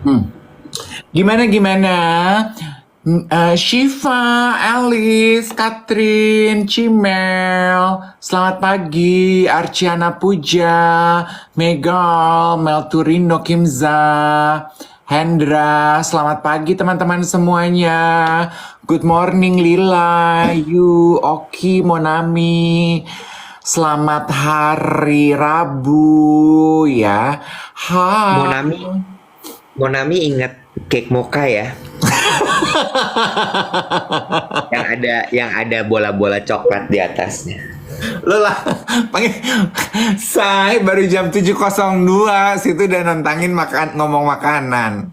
Hmm. Gimana? Shiva, Alice, Catherine, Cimel, selamat pagi, Arciana Puja, Megal, Mel Turino, Kimza, Hendra, selamat pagi teman-teman semuanya. Good morning Lila, Yu, Oki, Monami. Selamat hari Rabu ya. Monami, Hai. Monami ingat cake mocha ya, yang ada bola-bola coklat di atasnya. Lo lah panggil saya baru jam 7:02 situ udah nantangin ngomong makanan.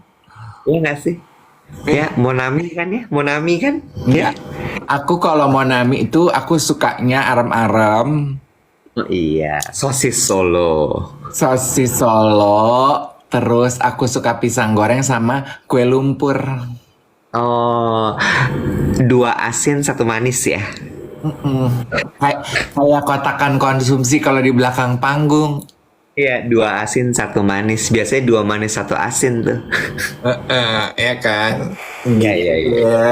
Iya nggak sih? Ya, Eh, Monami kan, ya. ya, aku kalau mau nami itu aku sukanya arem-arem, Oh, iya, sosis Solo. sosis Solo, terus aku suka pisang goreng sama kue lumpur. Oh, dua asin satu manis ya. Kayak kayak kotakan konsumsi kalau di belakang panggung. Iya, dua asin satu manis. Biasanya dua manis satu asin tuh. Ya kan? Iya, iya, Gitu iya.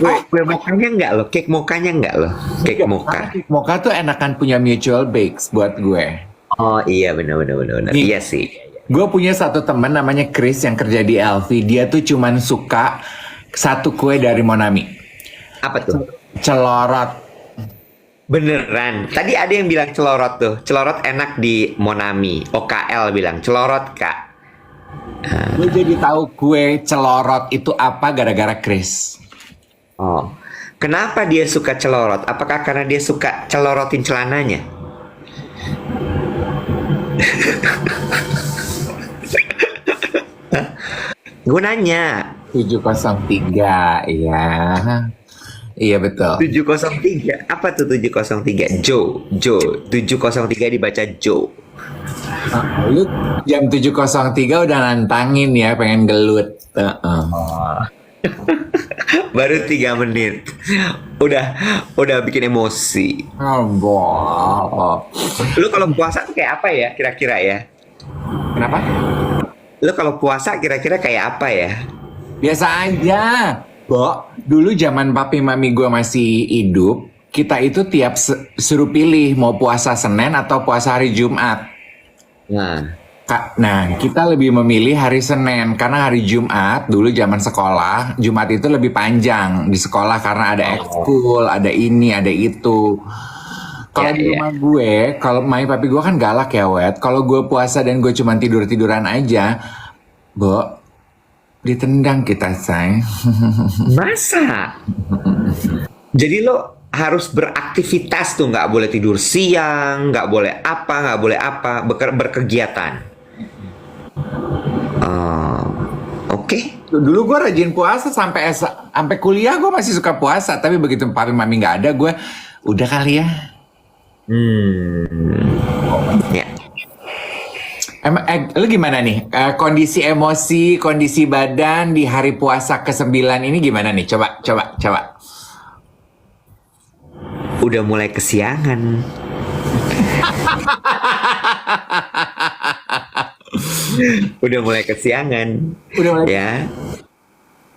ya. Kue mokanya enggak loh, cake mokanya enggak loh, cake Iya, mocha. karena cake mocha tuh enakan punya Mutual Bakes buat gue. Oh iya, benar benar benar benar. Nih, Iya sih. gue punya satu temen namanya Chris yang kerja di LV. Dia tuh cuman suka satu kue dari Monami. Apa tuh? Celorot. Beneran. Tadi ada yang bilang celorot tuh. Celorot enak di Monami. OKL bilang celorot, Kak. Gue jadi tahu kue celorot itu apa gara-gara Chris. Oh. Kenapa dia suka celorot? Apakah karena dia suka celorotin celananya? Gue nanya. 703, iya. Iya betul. 703. Apa tuh 703? Joe. 703 dibaca Joe. Lu jam 7:03 udah nantangin ya pengen gelut. Baru 3 menit. Udah bikin emosi. Oh, boh. Lu kalau puasa tuh kayak apa ya kira-kira ya? Kenapa? Lu kalau puasa kira-kira kayak apa ya? Biasa aja. Bo, dulu zaman papi mami gue masih hidup, kita itu tiap suruh pilih mau puasa Senin atau puasa hari Jumat. Nah, Nah, kita lebih memilih hari Senin karena hari Jumat dulu zaman sekolah, Jumat itu lebih panjang di sekolah karena ada ekskul, ada ini, ada itu. Kalau ya di ya. rumah gue, kalau mami papi gue kan galak ya, Wet. Kalau gue puasa dan gue cuma tidur-tiduran aja, Bo, ditendang kita, say. Masa? Jadi lo harus beraktivitas tuh, nggak boleh tidur siang, nggak boleh apa, berkegiatan. Oh, oke. Dulu gue rajin puasa sampai kuliah gue masih suka puasa, tapi begitu papi mami nggak ada, gue udah kali ya. Hmm, ya. Lu gimana nih? Kondisi emosi, kondisi badan di hari puasa ke-9 ini gimana nih? Coba. Udah mulai kesiangan. Udah mulai kesiangan. Udah mulai. Ya.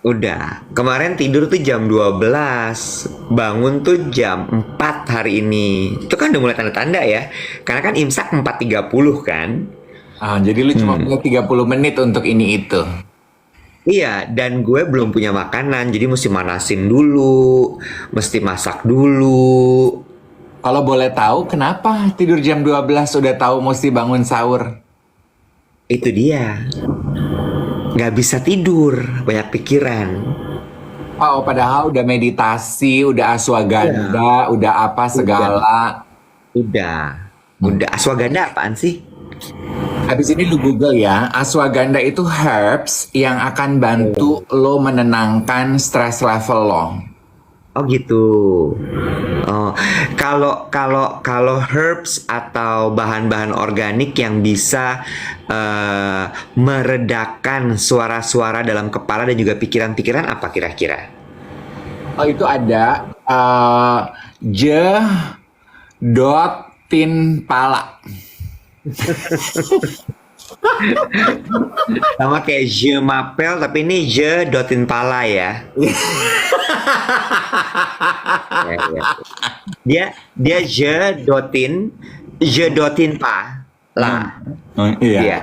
Udah. Kemarin tidur tuh jam 12. Bangun tuh jam 4 hari ini. Itu kan udah mulai tanda-tanda ya. Karena kan imsak 4.30 kan. Jadi lu cuma punya 30 menit untuk ini itu. Iya, dan gue belum punya makanan. Jadi mesti manasin dulu. Mesti masak dulu. Kalau boleh tahu, kenapa tidur jam 12 udah tahu mesti bangun sahur? Itu dia. Nggak bisa tidur. Banyak pikiran. Oh, padahal udah meditasi, udah ashwagandha, udah apa segala. Udah. Ashwagandha apaan sih? Habis ini lu Google ya, ashwagandha itu herbs yang akan bantu lo menenangkan stress level lo. Oh gitu. Oh, kalau herbs atau bahan-bahan organik yang bisa meredakan suara-suara dalam kepala dan juga pikiran-pikiran apa kira-kira? Oh itu ada je.tin pala. Sama kayak je m'appelle tapi ini je dotin pala ya. Ya, ya. Dia je dotin pa lah. Oh, iya. Iya.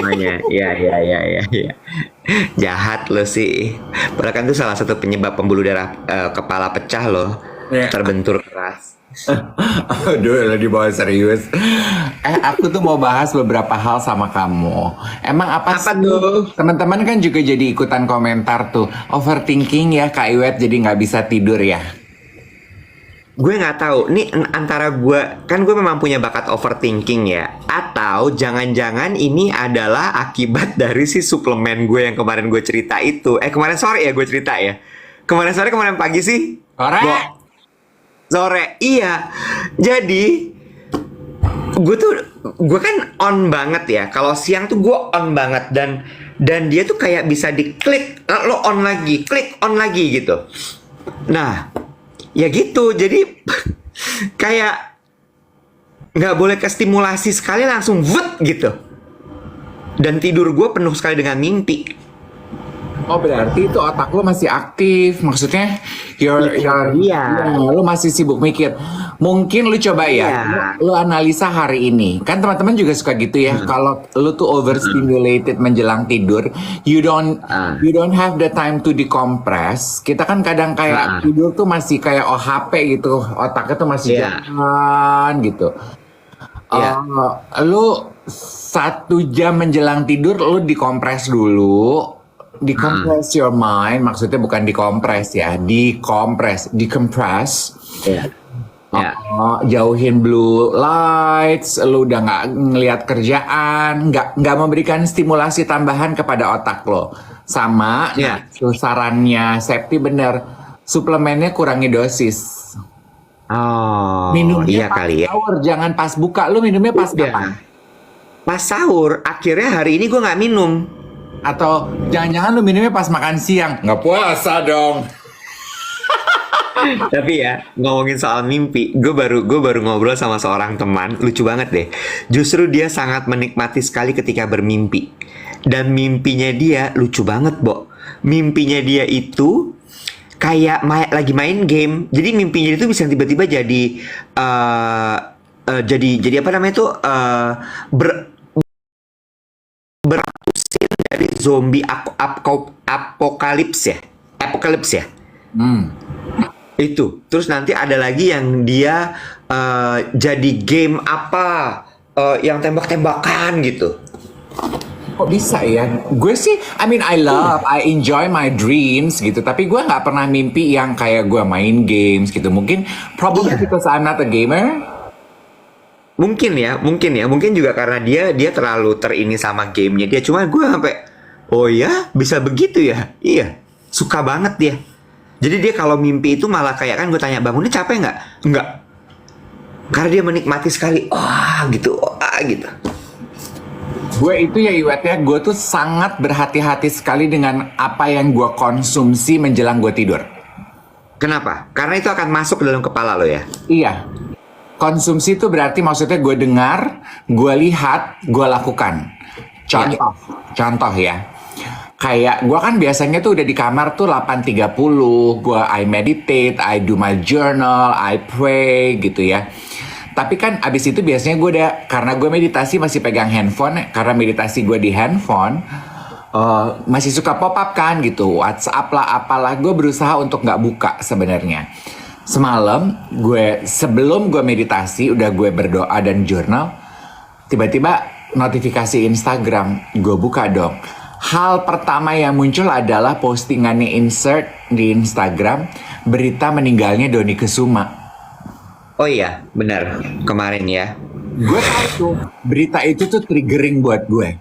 Namanya. Iya, iya, iya, iya, iya. Jahat lo sih. Padahal kan itu salah satu penyebab pembuluh darah kepala pecah loh. Iya. Terbentur keras. Aduh, lo dibawa serius. Aku tuh mau bahas beberapa hal sama kamu. Emang apa Apa sih? tuh? Teman-teman kan juga jadi ikutan komentar tuh. Overthinking ya Kak Iwet jadi nggak bisa tidur ya. Gue nggak tahu. Nih antara gue memang punya bakat overthinking ya. Atau jangan-jangan ini adalah akibat dari si suplemen gue yang kemarin gue cerita itu. Kemarin sore ya gue cerita ya. Kemarin sore kemarin pagi sih. Korek. Sore, iya. Jadi gue kan on banget ya. Kalau siang tuh gue on banget dan dia tuh kayak bisa diklik, lo on lagi, klik on lagi gitu. Nah, ya gitu. Jadi kayak nggak boleh kestimulasi sekali langsung vut gitu. Dan tidur gue penuh sekali dengan mimpi. Oh berarti itu otak lo masih aktif. Maksudnya Iya. ya, lo masih sibuk mikir. Mungkin lu coba ya, Iya. lu analisa hari ini. Kan teman-teman juga suka gitu ya. Kalau lu tuh overstimulated menjelang tidur, you don't have the time to decompress. Kita kan kadang kayak tidur tuh masih kayak OHP gitu. Otaknya tuh masih Iya. jalan gitu. Iya. Lu 1 jam menjelang tidur lu dikompres dulu. Decompress your mind, maksudnya bukan dikompres ya, decompress. Iya. Ya. Jauhin blue lights, lu udah nggak ngelihat kerjaan, nggak memberikan stimulasi tambahan kepada otak lo. Sama, Ya. tuh sarannya Septi bener, suplemennya kurangi dosis. Oh, Minumnya iya pas kali ya. sahur, jangan pas buka. Lu minumnya pas Udah. kapan? Pas sahur, akhirnya hari ini gue nggak minum. Atau jangan-jangan lu minumnya pas makan siang? Nggak puasa dong. Tapi ya, ngomongin soal mimpi, gue baru ngobrol sama seorang teman, lucu banget deh. Justru dia sangat menikmati sekali ketika bermimpi. Dan mimpinya dia lucu banget, Bo. Mimpinya dia itu kayak lagi main game. Jadi mimpinya itu bisa tiba-tiba jadi jadi apa namanya tuh beratusin dari zombie apokalips ya. Apokalips ya. Itu. Terus nanti ada lagi yang dia jadi game apa yang tembak-tembakan gitu. Kok bisa ya? Gue sih, I enjoy my dreams gitu. Tapi gue nggak pernah mimpi yang kayak gue main games gitu. Mungkin, probably because I'm not a gamer. Mungkin juga karena dia terlalu terini sama gamenya dia. Cuma gue sampai, oh ya bisa begitu ya? Iya, suka banget dia. Jadi dia kalau mimpi itu malah kayak kan gue tanya bangunnya capek nggak? Nggak. Karena dia menikmati sekali. Gitu. Gue itu ya Iwet ya, gue tuh sangat berhati-hati sekali dengan apa yang gue konsumsi menjelang gue tidur. Kenapa? Karena itu akan masuk ke dalam kepala lo ya? Iya. Konsumsi itu berarti maksudnya gue dengar, gue lihat, gue lakukan. Contoh ya. Kayak gue kan biasanya tuh udah di kamar tuh 8.30, I meditate, I do my journal, I pray gitu ya. Tapi kan abis itu biasanya gue karena gue meditasi masih pegang handphone, karena meditasi gue di handphone, masih suka pop up kan gitu, WhatsApp lah apalah, gue berusaha untuk nggak buka sebenarnya. Semalam sebelum gue meditasi, udah gue berdoa dan journal, tiba-tiba notifikasi Instagram, gue buka dong. Hal pertama yang muncul adalah postingannya insert di Instagram, berita meninggalnya Dony Kesuma. Oh iya, benar. Kemarin ya. Gue tahu tuh, berita itu tuh triggering buat gue.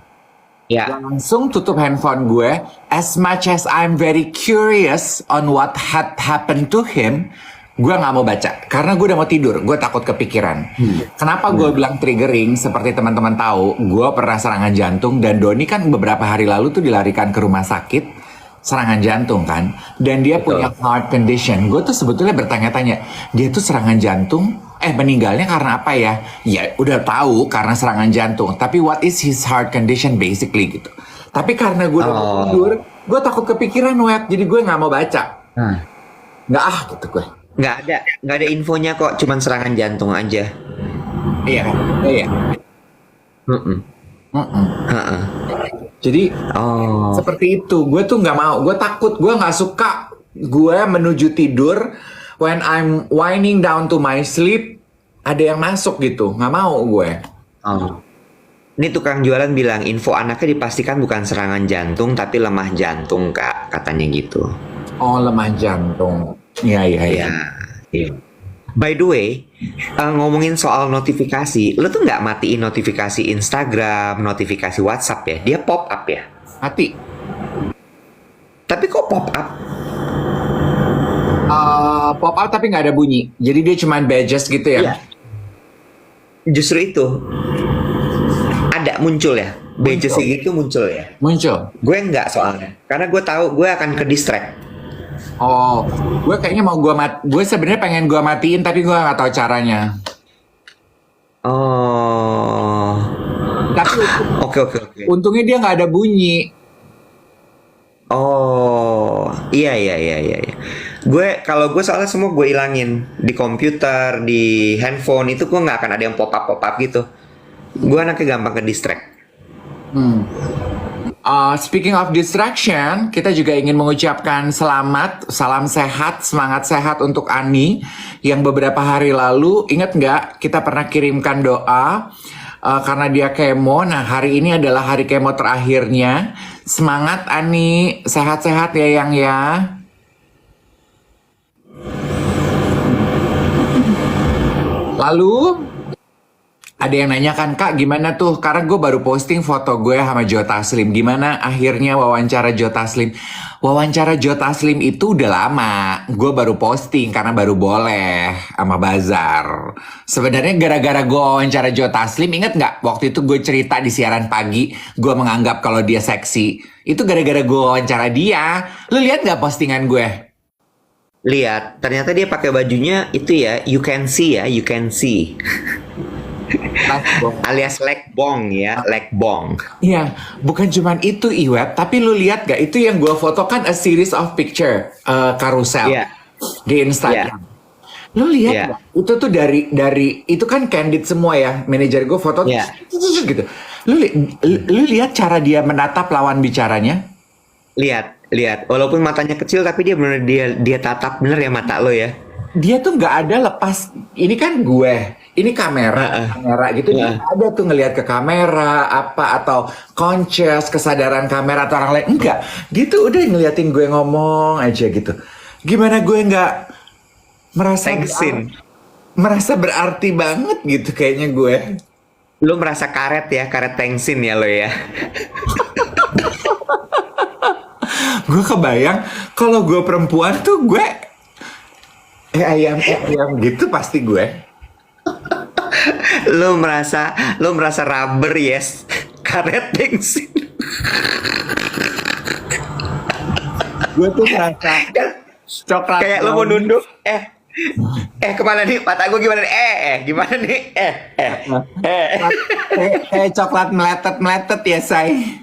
Ya. Langsung tutup handphone gue. As much as I'm very curious on what had happened to him, gue nggak mau baca. Karena gue udah mau tidur, gue takut kepikiran. Kenapa gue bilang triggering? Seperti teman-teman tahu, gue pernah serangan jantung. Dan Dony kan beberapa hari lalu tuh dilarikan ke rumah sakit. Serangan jantung kan. Dan dia punya heart condition. Gue tuh sebetulnya bertanya-tanya, dia tuh serangan jantung, meninggalnya karena apa ya? Ya udah tahu karena serangan jantung. Tapi what is his heart condition basically gitu. Tapi karena gue udah mau tidur, gue takut kepikiran web, jadi gue nggak mau baca. Nggak gitu gue. Nggak ada infonya kok, cuman serangan jantung aja. Iya kan? Iya. Jadi seperti itu. Gue tuh nggak mau. Gue takut. Gue nggak suka. Gue menuju tidur. When I'm winding down to my sleep, ada yang masuk gitu. Nggak mau gue. Ini tukang jualan bilang info anaknya dipastikan bukan serangan jantung tapi lemah jantung kak, katanya gitu. Oh, lemah jantung. Iya. By the way, ngomongin soal notifikasi, lo tuh nggak matiin notifikasi Instagram, notifikasi WhatsApp ya? Dia pop up ya? Mati. Tapi kok pop up? Pop up tapi nggak ada bunyi. Jadi dia cuma badges gitu ya? Iya. Justru itu. Ada muncul ya? Badges gitu muncul ya? Muncul. Gue nggak soalnya. Karena gue tahu gue akan ke distract. Oh, gue kayaknya mau gue sebenarnya pengen gue matiin tapi gue nggak tahu caranya. Oh. Tapi Oke. untungnya dia nggak ada bunyi. Oh, iya. Kalau gue soalnya semua gue ilangin di komputer, di handphone itu gue nggak akan ada yang pop up gitu. Gue anaknya gampang ke distract. Speaking of distraction, kita juga ingin mengucapkan selamat, salam sehat, semangat sehat untuk Ani yang beberapa hari lalu, ingat nggak kita pernah kirimkan doa karena dia kemo. Nah, hari ini adalah hari kemo terakhirnya. Semangat Ani, sehat-sehat ya Yang ya. Lalu ada yang nanyakan, Kak gimana tuh? Karena gue baru posting foto gue sama Joe Taslim. Gimana akhirnya wawancara Joe Taslim? Wawancara Joe Taslim itu udah lama. Gue baru posting karena baru boleh sama Bazar. Sebenarnya gara-gara gue wawancara Joe Taslim, inget nggak? Waktu itu gue cerita di siaran pagi, gue menganggap kalau dia seksi. Itu gara-gara gue wawancara dia. Lu lihat nggak postingan gue? Lihat, ternyata dia pakai bajunya itu ya, you can see. Alias leg bong ya, leg bong. Iya, bukan cuman itu Iwet, tapi lu lihat gak itu yang gue foto kan a series of picture carousel di Instagram. Lu lihat gak? Itu tuh dari itu kan candid semua ya, manajer gue foto gitu. Lu lihat cara dia menatap lawan bicaranya? Lihat. Walaupun matanya kecil tapi dia benar dia tatap bener ya mata lo ya. Dia tuh nggak ada lepas. Ini kan gue, ini kamera gitu. Dia ada tuh ngelihat ke kamera apa atau conscious kesadaran kamera atau orang lain enggak. Dia tuh udah ngeliatin gue ngomong aja gitu. Gimana gue nggak merasa berarti banget gitu kayaknya gue. Lo merasa karet tengsin ya lo ya. Gue kebayang kalau gue perempuan tuh gue ayam gitu pasti gue. Lo merasa rubber yes, karet tengsin. Gue tuh merasa coklat. Kayak lo mau nunduk. Kemana nih? Mata gue gimana nih? Gimana nih? Kayak coklat meletet ya say.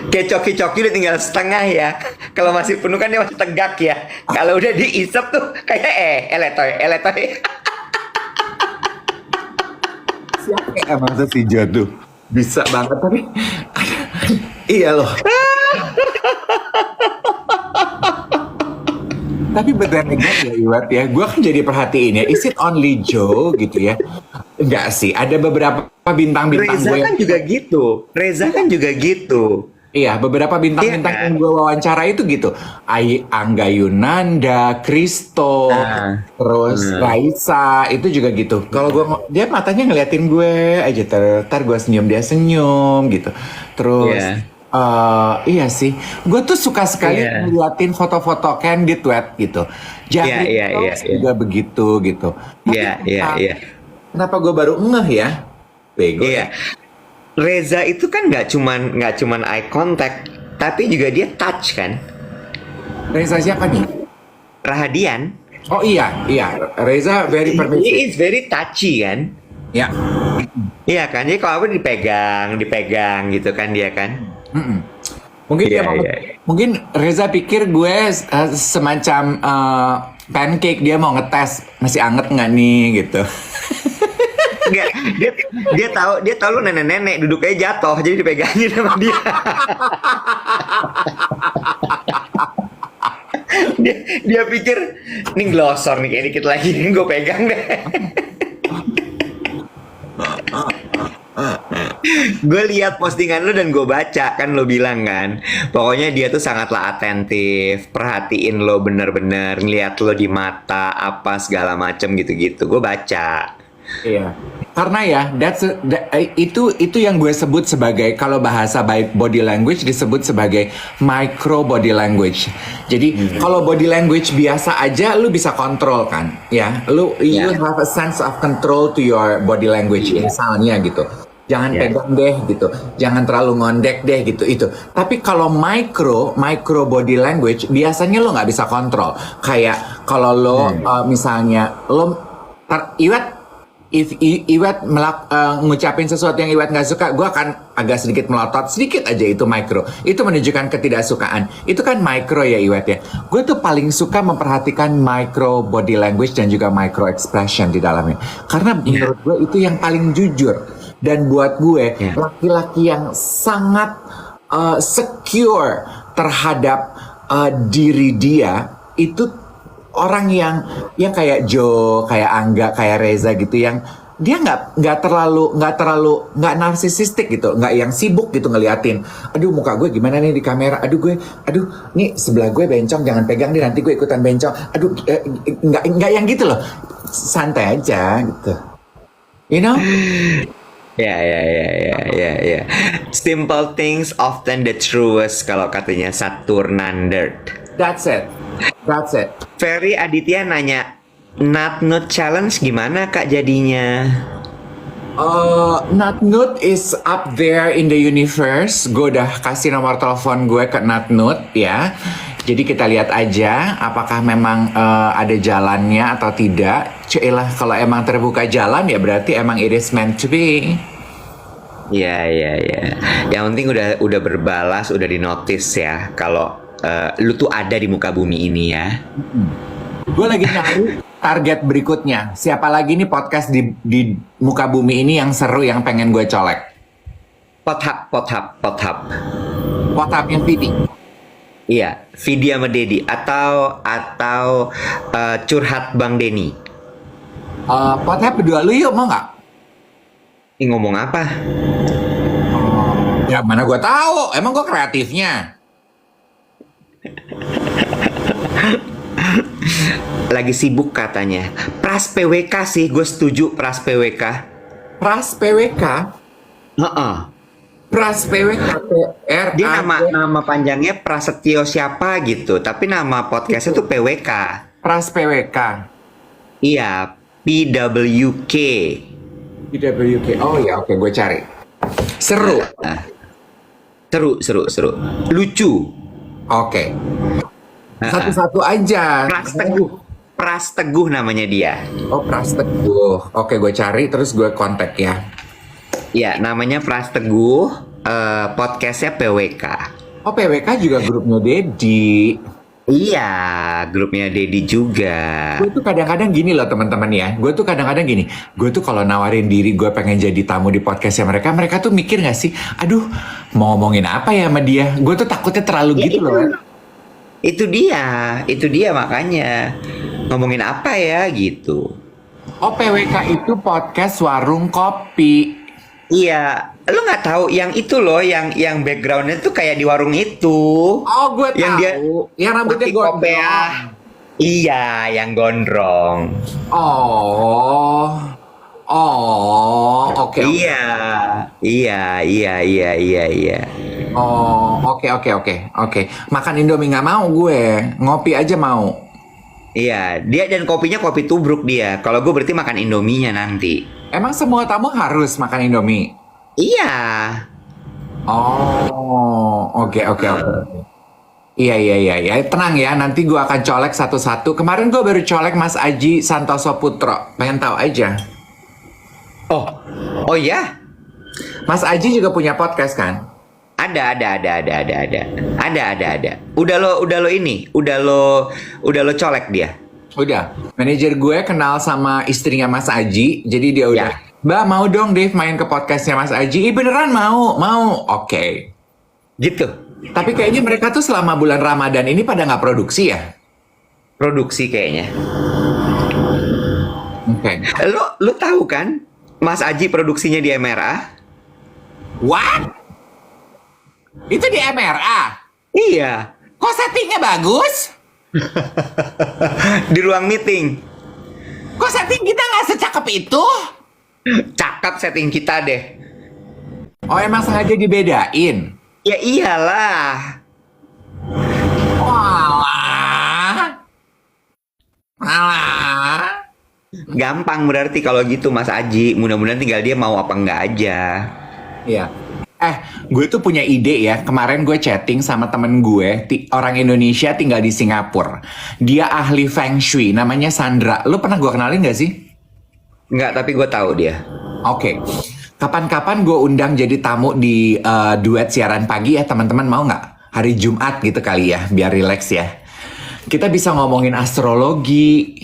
Kayak coki-coki udah tinggal setengah ya. Kalau masih penuh kan dia masih tegak ya. Kalau udah diisep tuh kayak eletoy. Siapa masa si Jodoh bisa banget tapi iya loh. Tapi benar ya Iwat ya, gue kan jadi perhatiin ya, is it only Joe gitu ya? Enggak sih, ada beberapa bintang-bintang Reza gue kan juga gitu. Iya, beberapa bintang-bintang yang gue wawancara itu gitu. Angga Yunanda, Kristo, terus Raisa, itu juga gitu. Kalau dia matanya ngeliatin gue aja, ntar gue senyum, dia senyum gitu. Terus, iya sih. Gue tuh suka sekali ngeliatin foto-foto candid wet gitu. Jadi juga begitu gitu. Kenapa gue baru ngeh ya? Bego. Iya. Reza itu kan nggak cuman eye contact, tapi juga dia touch kan. Reza siapa nih? Rahadian. Oh iya, iya. Reza very permissive. He is very touchy kan? Ya. Iya kan? Jadi kalau aku dipegang gitu kan dia kan? Mm-mm. Mungkin Iya, dia mau, iya. mungkin Reza pikir gue semacam pancake, dia mau ngetes masih anget nggak nih gitu. Enggak, dia tahu lu nenek-nenek duduknya jatuh jadi dipegangin sama dia. dia pikir nih glosor nih kayak dikit lagi nih gue pegang deh. Gue lihat postingan lu dan gue baca kan lo bilang kan pokoknya dia tuh sangatlah atentif perhatiin lo bener-bener ngeliat lo di mata apa segala macem gitu-gitu gue baca. Iya. Karena ya, itu yang gue sebut sebagai, kalau bahasa body language disebut sebagai micro body language. Jadi kalau body language biasa aja lu bisa kontrol kan, ya. You have a sense of control to your body language misalnya gitu. Jangan pegang deh gitu, jangan terlalu ngondek deh gitu itu. Tapi kalau micro body language biasanya lo nggak bisa kontrol. Kayak kalau lo misalnya lo Iwet ngucapin sesuatu yang Iwet nggak suka, gue akan agak sedikit melotot, sedikit aja itu micro. Itu menunjukkan ketidaksukaan. Itu kan micro ya Iwet ya. Gue tuh paling suka memperhatikan micro body language dan juga micro expression di dalamnya. Karena menurut gue itu yang paling jujur. Dan buat gue, laki-laki yang sangat secure terhadap diri dia, itu orang yang kayak Joe, kayak Angga, kayak Reza gitu yang dia nggak terlalu narsisistik gitu, nggak yang sibuk gitu ngeliatin. Aduh muka gue gimana nih di kamera? Aduh nih sebelah gue bencong, jangan pegang nih nanti gue ikutan bencong. Aduh nggak yang gitu loh, santai aja gitu. You know? Ya. Simple things often the truest kalau katanya Saturnandert. That's it. Ferry Aditya nanya, Nut Nut Challenge gimana kak jadinya? Nut Nut is up there in the universe. Gue udah kasih nomor telepon gue ke Nut Nut ya. Jadi kita lihat aja apakah memang ada jalannya atau tidak. Cuilah kalau emang terbuka jalan ya berarti emang it is meant to be. Ya. Yang penting udah berbalas, udah dinotis ya kalau lu tuh ada di muka bumi ini ya. Gue lagi nyari target berikutnya. Siapa lagi nih podcast di muka bumi ini yang seru yang pengen gue colek? Pothap. Pothapnya Vidi. Iya, Vidi sama Dedi atau curhat Bang Denny. Pothap berdua lu yuk, mau nggak? Ini ngomong apa? Ya mana gue tahu. Emang gue kreatifnya. Lagi sibuk katanya. Pras PWK sih, gue setuju Pras PWK. Pras PWK? Pras PWK. Dia nama panjangnya Prasetyo siapa gitu, tapi nama podcastnya tuh PWK. Pras PWK. Iya, PWK. PWK. Oh ya, oke, gue cari. Seru. Seru. Lucu. Oke. Satu-satu aja. Pras Teguh namanya dia. Oh, Pras Teguh. Oke, gue cari terus gue kontak ya. Ya, namanya Pras Teguh. Podcastnya PWK. Oh, PWK juga grupnya Dedi. Iya, grupnya Dedi juga. Gue tuh kadang-kadang gini loh teman-teman ya. Gue tuh kadang-kadang gini. Gue tuh kalau nawarin diri gue pengen jadi tamu di podcastnya mereka tuh mikir gak sih? Aduh, mau ngomongin apa ya sama dia? Gue tuh takutnya terlalu gitu loh. Itu dia makanya ngomongin apa ya gitu. Oh, PWK itu podcast warung kopi. Iya, lu nggak tahu yang itu loh, yang backgroundnya tuh kayak di warung itu. Oh, gue yang tahu. Yang rambutnya pakai kopiah. Iya, yang gondrong. Oke. Iya. Oh, oke. Makan Indomie nggak mau gue, ngopi aja mau. Iya, dia dan kopinya kopi tubruk dia. Kalau gue berarti makan Indominya nanti. Emang semua tamu harus makan Indomie? Iya. Oh, oke. Iya, iya, iya, iya. Tenang ya, nanti gue akan colek satu-satu. Kemarin gue baru colek Mas Aji Santoso Putro. Pengen tahu aja. Oh, oh ya? Mas Aji juga punya podcast kan? Ada. Udah lo ini, udah lo colek dia. Udah. Manajer gue kenal sama istrinya Mas Aji. Jadi dia udah, Ya. Mbak mau dong Dave main ke podcastnya Mas Aji. Ih beneran mau, mau. Oke. Gitu. Tapi kayaknya mereka tuh selama bulan Ramadan ini pada nggak produksi ya? Produksi kayaknya. Oke. Lo tahu kan? Mas Aji produksinya di MRA? What? Itu di MRA? Iya. Kok settingnya bagus? Di ruang meeting. Kok setting kita nggak secakep itu? Cakep setting kita deh. Oh emang sengaja dibedain? Ya iyalah. Walah. Alah. Gampang berarti kalau gitu Mas Aji. Mudah-mudahan tinggal dia mau apa enggak aja. Iya. Gue tuh punya ide ya. Kemarin gue chatting sama temen gue, orang Indonesia tinggal di Singapura. Dia ahli Feng Shui, namanya Sandra. Lu pernah gue kenalin gak sih? Enggak, tapi gue tahu dia. Oke. Kapan-kapan gue undang jadi tamu di duet siaran pagi ya teman-teman, mau nggak? Hari Jumat gitu kali ya, biar relax ya. Kita bisa ngomongin astrologi.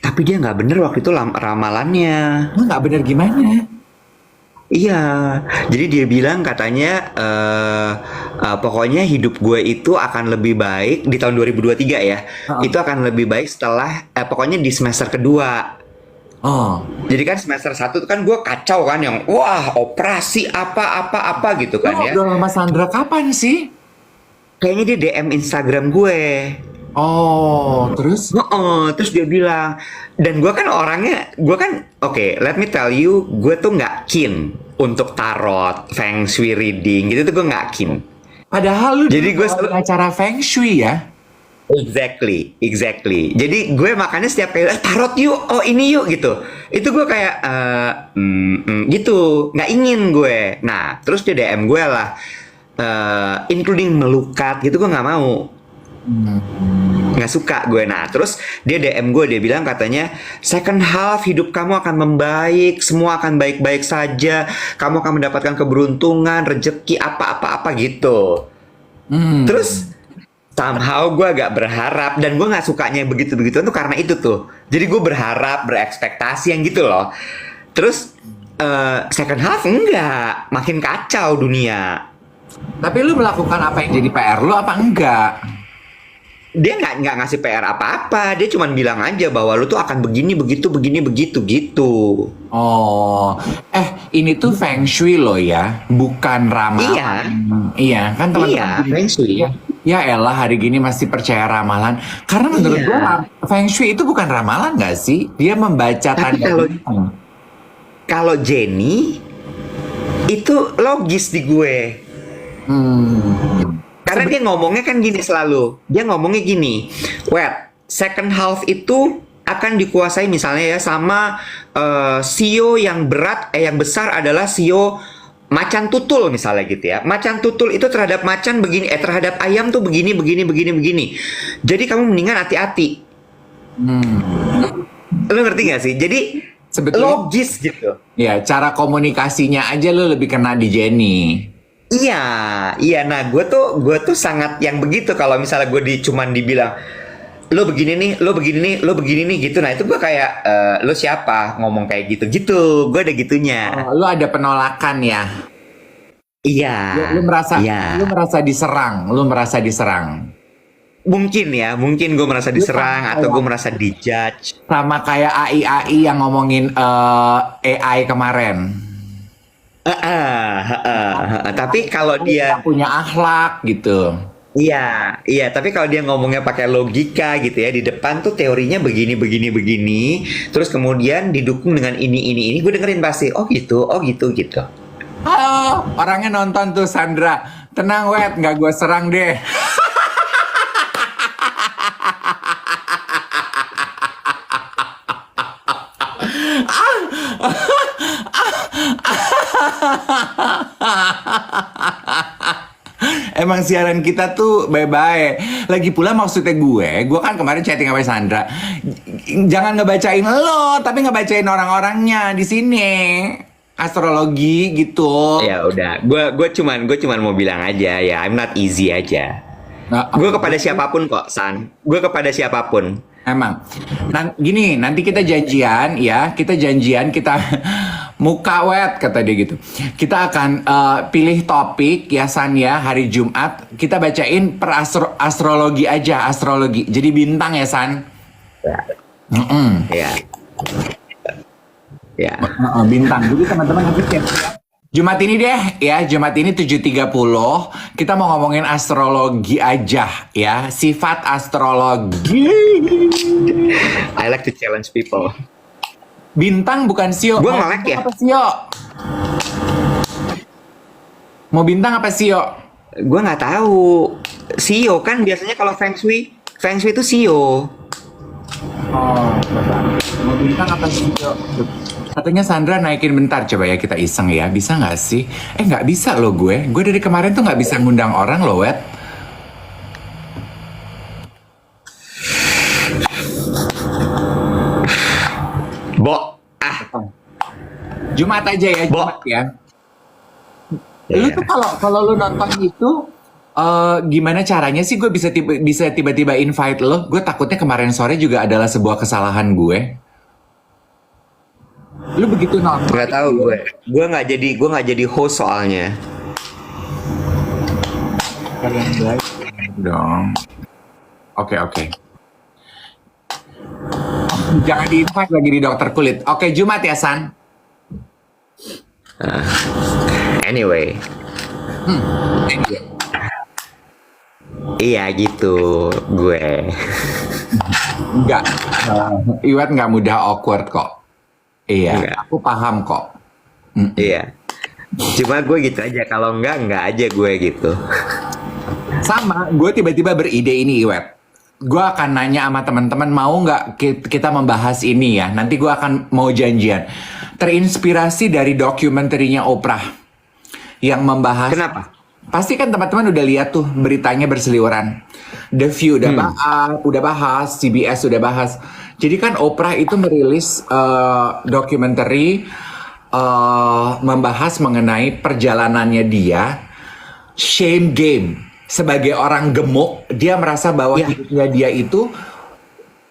Tapi dia nggak bener waktu itu ramalannya. Lu nggak bener gimana? Iya, jadi dia bilang katanya pokoknya hidup gue itu akan lebih baik di tahun 2023 ya. Itu akan lebih baik setelah pokoknya di semester kedua. Oh. Jadi kan semester 1 tuh kan gue kacau kan yang wah operasi apa gitu Lu kan ya. ngobrol sama Sandra kapan sih? Kayaknya dia DM Instagram gue. Oh, terus? Terus dia bilang, dan gue kan orangnya, oke, let me tell you, gue tuh nggak keen untuk tarot, feng shui reading, gitu tuh gue nggak keen. Padahal lu Jadi gue acara Feng Shui ya? Exactly. Jadi gue makanya setiap kali tarot yuk, oh ini yuk gitu. Itu gue kayak gitu, nggak ingin gue. Nah, terus dia DM gue lah, including melukat gitu gue nggak mau. Nggak suka gue. Nah terus dia DM gue, dia bilang katanya second half hidup kamu akan membaik, semua akan baik-baik saja, kamu akan mendapatkan keberuntungan, rezeki apa gitu. Terus somehow gue agak berharap, dan gue nggak sukanya begitu-begituan tuh karena itu tuh. Jadi gue berharap, berekspektasi yang gitu loh. Terus second half enggak, makin kacau dunia. Tapi lu melakukan apa yang jadi PR lu apa enggak? Dia nggak ngasih PR apa-apa, dia cuma bilang aja bahwa lu tuh akan begini begitu gitu. Oh, ini tuh Feng Shui loh ya, bukan ramalan. Iya. Iya kan teman-teman. Iya, Feng Shui. Ya elah hari gini masih percaya ramalan. Karena menurut Iya. gua Feng Shui itu bukan ramalan gak sih? Dia membaca Tapi tanda. kalau Jenny itu logis di gue. Karena dia ngomongnya kan gini selalu. Dia ngomongnya gini, second half itu akan dikuasai misalnya ya sama sio yang yang besar adalah sio macan tutul misalnya gitu ya. Macan tutul itu terhadap macan begini, terhadap ayam tuh begini. Jadi kamu mendingan hati-hati. Lo ngerti gak sih? Jadi Sebetulnya logis gitu. ya cara komunikasinya aja lu lebih kena di Jenny. Iya. Nah, gue tuh sangat yang begitu. Kalau misalnya gue cuman dibilang lo begini nih gitu. Nah itu gue kayak lo siapa ngomong kayak gitu. Gue ada gitunya. Oh, lu ada penolakan ya? Iya. Lu merasa, Iya. lu merasa diserang. Mungkin gue merasa diserang atau gue merasa dijudge. Sama kayak AI yang ngomongin AI kemarin. Tapi kalau dia punya akhlak gitu. Iya, tapi kalau dia ngomongnya pakai logika gitu ya, di depan tuh teorinya begini, terus kemudian didukung dengan ini, gue dengerin pasti, oh gitu. Halo, orangnya nonton tuh Sandra. Tenang Wet, nggak gue serang deh. Emang siaran kita tuh bye-bye. Lagi pula maksudnya gue kan kemarin chatting sama Sandra. Jangan ngebacain lo, tapi ngebacain orang-orangnya di sini. Astrologi gitu. Ya udah, gue cuman mau bilang aja ya, I'm not easy aja. Nah, Gue kepada siapapun kok, San. Gue kepada siapapun. emang. Gini, nanti kita janjian ya, kita muka wet kata dia gitu. Kita akan pilih topik ya San ya, hari Jumat kita bacain per astrologi aja, astrologi. Jadi bintang ya San. Ya. Ya. Ya. Bintang. Jadi teman-teman nanti siap-siap. Jumat ini deh ya, Jumat ini 7.30 kita mau ngomongin astrologi aja ya, sifat astrologi. I like to challenge people. Bintang bukan sio. Gue Mau ngelek bintang ya. apa sio? Mau bintang apa sio? Gue nggak tahu. Sio kan biasanya kalau Feng Shui itu Sio. Oh, mau bintang apa sio? Katanya Sandra naikin bentar, coba ya kita iseng ya, bisa nggak sih? Nggak bisa loh gue dari kemarin tuh nggak bisa ngundang orang loh, Wet. Jumat aja ya, Jumat ya. Lu tuh kalau lu nonton itu gimana caranya sih gue bisa tiba-tiba invite lo? Gue takutnya kemarin sore juga adalah sebuah kesalahan gue. Lu begitu nonton? Nggak tahu gue. Gue nggak jadi host soalnya. Kalian baik dong. Oke. Jangan di-invite lagi di dokter kulit. Oke, Jumat ya, San. Anyway. Iya gitu gue. Enggak. Iwet nggak mudah awkward kok. Iya, Enggak. aku paham kok. Iya. Cuma gue gitu aja. Kalau enggak aja gue gitu. Sama, gue tiba-tiba beride ini, Iwet. Gue akan nanya sama teman-teman, mau nggak kita membahas ini ya? Nanti gue akan mau janjian. Terinspirasi dari dokumenterinya Oprah yang membahas. Kenapa? Pasti kan teman-teman udah lihat tuh beritanya berseliweran. The View udah bahas, CBS udah bahas. Jadi kan Oprah itu merilis dokumentari membahas mengenai perjalanannya dia, shame game. Sebagai orang gemuk, dia merasa bahwa hidupnya dia itu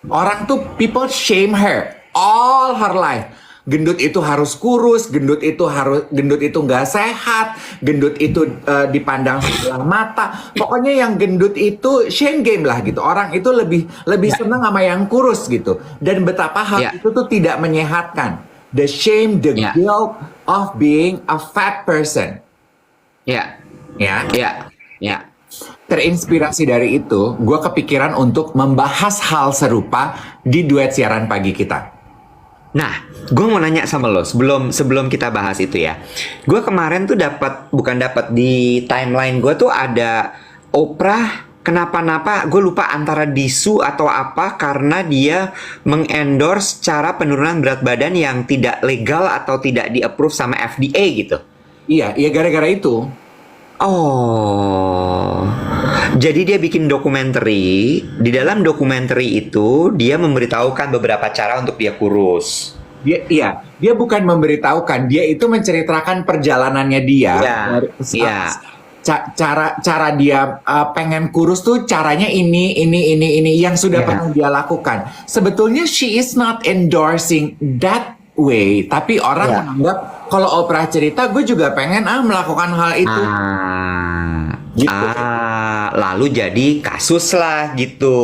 orang tuh people shame her all her life. Gendut itu harus kurus, gendut itu nggak sehat, gendut itu dipandang sebelah mata. Pokoknya yang gendut itu shame game lah gitu. Orang itu lebih senang sama yang kurus gitu. Dan betapa hal itu tuh tidak menyehatkan. The shame, the guilt of being a fat person. Ya. Terinspirasi dari itu, gue kepikiran untuk membahas hal serupa di duet siaran pagi kita. Nah, gue mau nanya sama lo sebelum kita bahas itu ya. Gue kemarin tuh bukan dapat di timeline gue tuh ada Oprah kenapa-napa, gue lupa antara disu atau apa karena dia mengendorse cara penurunan berat badan yang tidak legal atau tidak di-approve sama FDA gitu. Iya gara-gara itu. Oh, jadi dia bikin dokumenter. Di dalam dokumenter itu dia memberitahukan beberapa cara untuk dia kurus. Dia bukan memberitahukan, dia itu menceritakan perjalanannya dia. Cara dia pengen kurus tuh caranya ini yang sudah pernah dia lakukan. Sebetulnya she is not endorsing that way, tapi orang menganggap kalau Oprah cerita, gue juga pengen melakukan hal itu. Gitu. Lalu jadi kasus lah gitu.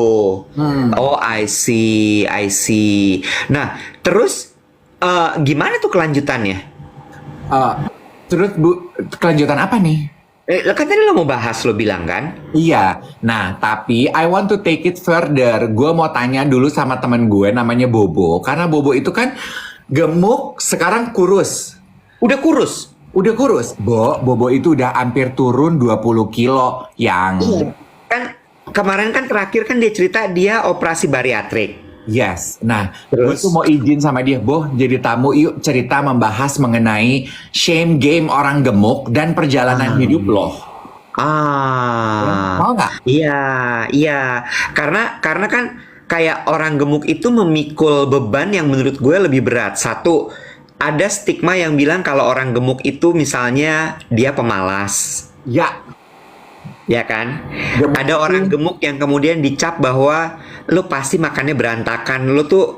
Oh, I see. Nah, terus gimana tuh kelanjutannya? Terus kelanjutan apa nih? Kan tadi lo mau bahas, lo bilang kan? Iya. Nah, tapi I want to take it further. Gue mau tanya dulu sama temen gue namanya Bobo, karena Bobo itu kan gemuk, sekarang kurus. Udah kurus? Udah kurus. Bobo itu udah hampir turun 20 kilo yang... Kan kemarin kan terakhir kan dia cerita dia operasi bariatrik. Yes. Nah, gue tuh mau izin sama dia, jadi tamu yuk cerita membahas mengenai shame game orang gemuk dan perjalanan hidup loh. Ah, Mau nggak? iya, iya. Karena kan kayak orang gemuk itu memikul beban yang menurut gue lebih berat. Satu, ada stigma yang bilang kalau orang gemuk itu misalnya dia pemalas. Ya, Ya kan? gemuk Ada itu orang gemuk yang kemudian dicap bahwa lu pasti makannya berantakan, lu tuh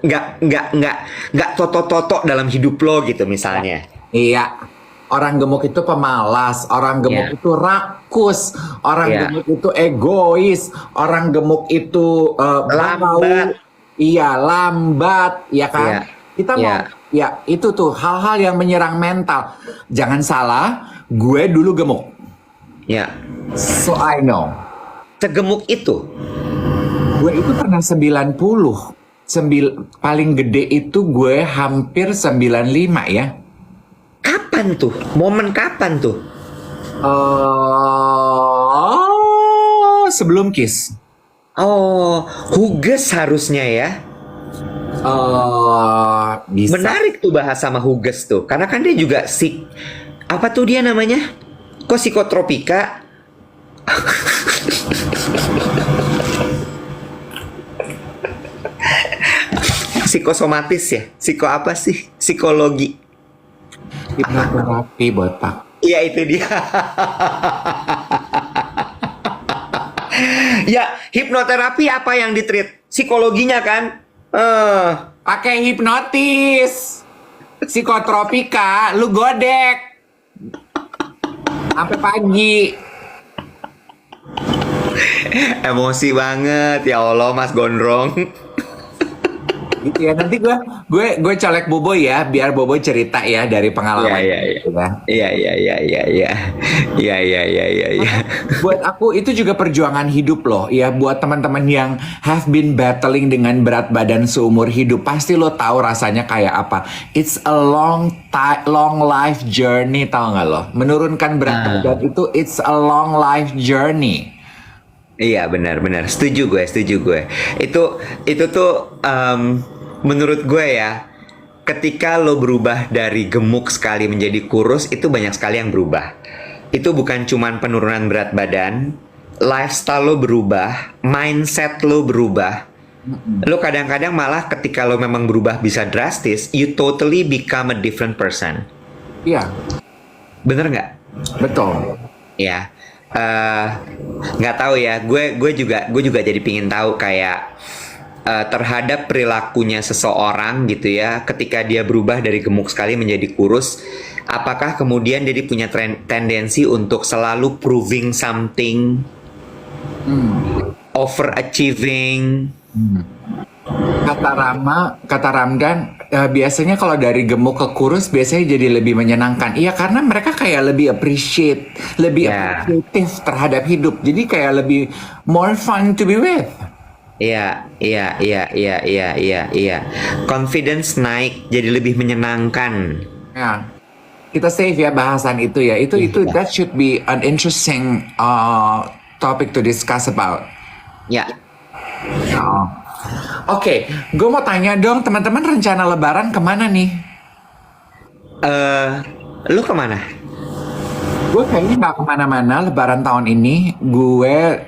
nggak toto-toto dalam hidup lo gitu misalnya. iya. Orang gemuk itu pemalas, orang gemuk Iya, itu rakus, orang iya. gemuk itu egois, orang gemuk itu bau, Lambat. iya lambat, ya Iya, kan? Kita iya, mau, ya itu tuh hal-hal yang menyerang mental. Jangan salah, gue dulu gemuk, iya. so I know. Segemuk itu. Gue itu pernah 90, paling gede itu gue hampir 95 ya. Kapan tuh? Momen kapan tuh? Sebelum Kiss. Oh, Huges harusnya ya. Bisa. Menarik tuh bahas sama Huges tuh. Karena kan dia juga apa tuh dia namanya? Kok psikotropika? Psikosomatis ya? Psiko apa sih? Psikologi. Hipnoterapi botak. Iya itu dia. Ya, hipnoterapi apa yang ditreat? Psikologinya kan? Pakai hipnotis. Psikotropika, lu godek. Sampai pagi. Emosi banget ya Allah Mas Gondrong. Gitu ya. Nanti gue colek Bobo ya, biar Bobo cerita ya dari Iya pengalaman. iya iya. Gitu kan. Iya iya iya iya iya. Iya iya iya iya iya. Buat aku itu juga perjuangan hidup loh ya, buat teman-teman yang have been battling dengan berat badan seumur hidup, pasti lo tahu rasanya kayak apa. It's a long life journey, tahu nggak lo? Menurunkan berat badan itu it's a long life journey. Iya benar-benar setuju gue. Itu tuh menurut gue ya, ketika lo berubah dari gemuk sekali menjadi kurus itu banyak sekali yang berubah. Itu bukan cuman penurunan berat badan, lifestyle lo berubah, mindset lo berubah. Lo kadang-kadang malah ketika lo memang berubah bisa drastis, you totally become a different person. Iya, Bener nggak? betul. Ya, nggak tahu ya. Gue juga jadi pingin tahu kayak terhadap perilakunya seseorang gitu ya. Ketika dia berubah dari gemuk sekali menjadi kurus, apakah kemudian dia punya tendensi untuk selalu proving something, overachieving? Kata Ramdan, biasanya kalau dari gemuk ke kurus biasanya jadi lebih menyenangkan. Iya, karena mereka kayak lebih lebih Ya. appreciative terhadap hidup. Jadi kayak lebih more fun to be with. Iya, iya, iya, iya, iya, iya, iya. Confidence naik, jadi lebih menyenangkan. Ya, kita save ya bahasan itu ya. Itu that should be an interesting topic to discuss about. Ya, Oh. Oke, gue mau tanya dong, teman-teman rencana Lebaran kemana nih? lu kemana? Gue kayaknya nggak kemana-mana Lebaran tahun ini. Gue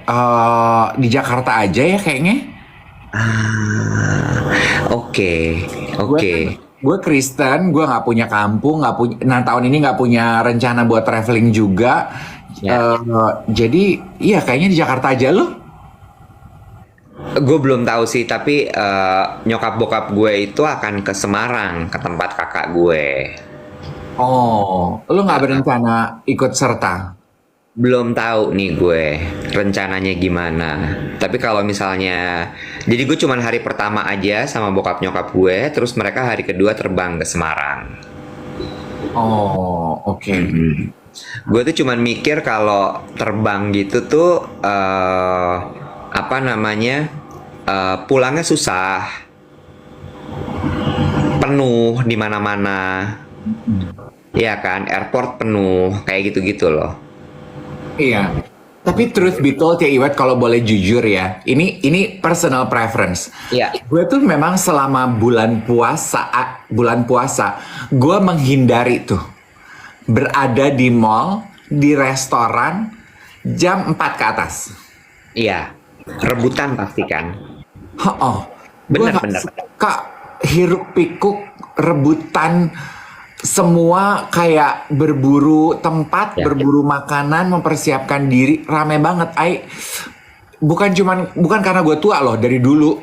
di Jakarta aja ya kayaknya. Oke, Gue oke. gue Kristen, gue nggak punya kampung, nggak punya. Nah tahun ini nggak punya rencana buat traveling juga. Ya. Jadi, iya kayaknya di Jakarta aja loh. Gue belum tahu sih, tapi nyokap bokap gue itu akan ke Semarang, ke tempat kakak gue. Oh, lu nggak berencana ikut serta? Belum tahu nih gue rencananya gimana. Tapi kalau misalnya, jadi gue cuman hari pertama aja sama bokap nyokap gue, terus mereka hari kedua terbang ke Semarang. Oh, oke. Gue tuh cuman mikir kalau terbang gitu tuh apa namanya, pulangnya susah, penuh di mana-mana, ya kan, airport penuh, kayak gitu-gitu loh. Iya. Tapi truth be told ya Iwet, kalau boleh jujur ya, ini personal preference. Iya. Gue tuh memang selama bulan puasa, gue menghindari tuh berada di mall, di restoran, jam 4 ke atas. Iya, rebutan pasti kan. Oh, gue Bener, gak bener. suka hiruk pikuk rebutan, semua kayak berburu tempat, Ya. berburu makanan, mempersiapkan diri, rame banget. Bukan karena gue tua loh, dari dulu.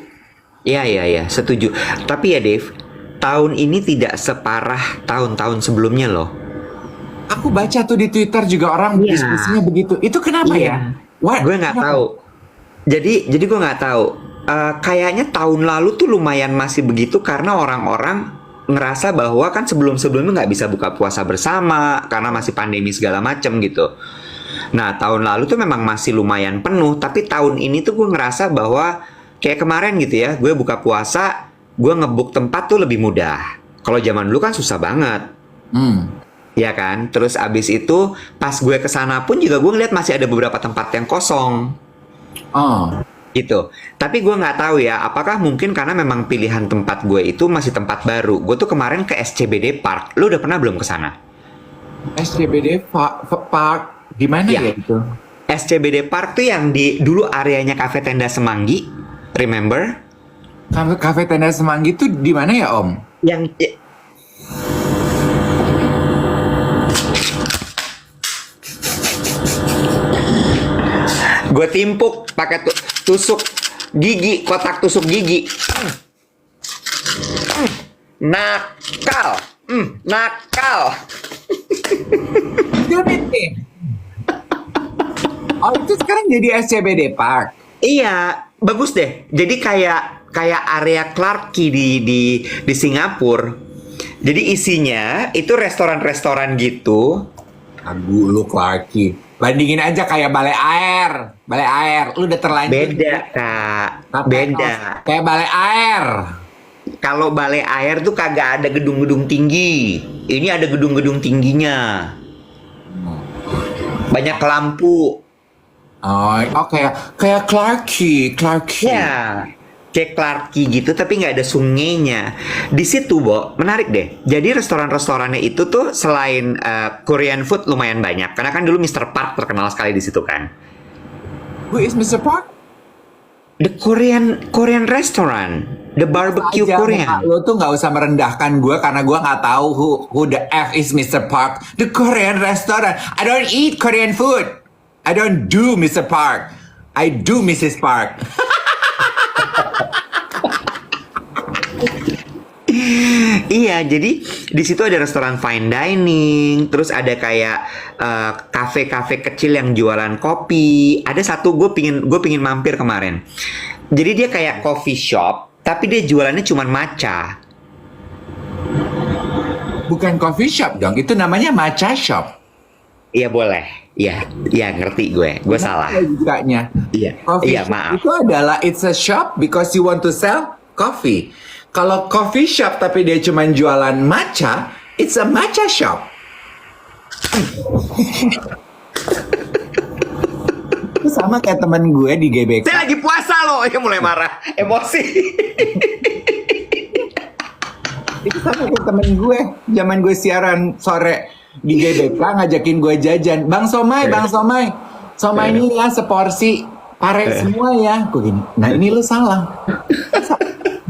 Iya, iya, iya, setuju. Tapi ya Dave, tahun ini tidak separah tahun-tahun sebelumnya loh. Aku baca tuh di Twitter juga orang Iya. diskusinya begitu. Itu kenapa Iya. ya? What? Gue nggak Kenapa? tahu. Jadi gue nggak tahu. Kayaknya tahun lalu tuh lumayan masih begitu karena orang-orang ngerasa bahwa kan sebelum-sebelumnya nggak bisa buka puasa bersama karena masih pandemi segala macem gitu. Nah, tahun lalu tuh memang masih lumayan penuh, tapi tahun ini tuh gue ngerasa bahwa kayak kemarin gitu ya, gue buka puasa, gue ngebuk tempat tuh lebih mudah. Kalau zaman dulu kan susah banget. Hmm. Ya kan, terus abis itu pas gue kesana pun juga gue ngeliat masih ada beberapa tempat yang kosong Oh. gitu. Tapi gue nggak tahu ya, apakah mungkin karena memang pilihan tempat gue itu masih tempat baru. Gue tuh kemarin ke SCBD Park. Lu udah pernah belum ke sana? SCBD Park di mana Ya. ya itu? SCBD Park tuh yang di dulu areanya Cafe Tenda Semanggi, remember? Cafe Tenda Semanggi itu di mana ya, Om? Yang gue timpuk pakai tusuk gigi, kotak tusuk gigi. Nakal, nakal. Itu Oh, itu sekarang jadi SCBD Park. Iya, bagus deh. Jadi kayak area Clarke Quay di Singapura. Jadi isinya itu restoran-restoran gitu. Aduh, lu Clarky. Bandingin aja kayak balai air. Balai air, lu udah terlanjur. Beda, Kak. Tapi Beda. kayak balai air. Kalau balai air tuh kagak ada gedung-gedung tinggi. Ini ada gedung-gedung tingginya. Banyak lampu. Oh, kayak Clarky. Ya, kayak Clarke Quay gitu tapi nggak ada sungainya. Di situ, Bo, menarik deh. Jadi restoran-restorannya itu tuh selain Korean food lumayan banyak. Karena kan dulu Mr. Park terkenal sekali di situ kan. Who is Mr. Park? The Korean restaurant, the barbecue Aja, Korean. Lo tuh nggak usah merendahkan gue karena gue nggak tahu who the F is Mr. Park. The Korean restaurant. I don't eat Korean food. I don't do Mr. Park. I do Mrs. Park. Iya, jadi di situ ada restoran fine dining, terus ada kayak kafe-kafe kecil yang jualan kopi. Ada satu gue pingin mampir kemarin. Jadi dia kayak coffee shop, tapi dia jualannya cuma matcha. Bukan coffee shop dong. Itu namanya matcha shop. Iya boleh, iya ngerti gue salah. Logikanya. Iya, Coffee iya shop maaf. itu adalah it's a shop because you want to sell coffee. Kalau coffee shop tapi dia cuma jualan matcha, it's a matcha shop. Itu sama kayak temen gue di GBK. Saya lagi puasa loh, ya mulai marah, emosi. Itu sama kayak temen gue. Zaman gue siaran sore di GBK ngajakin gue jajan. Bang Somai. Somai ini ya seporsi. Pare semua ya. Gue gini, nah ini lu salah.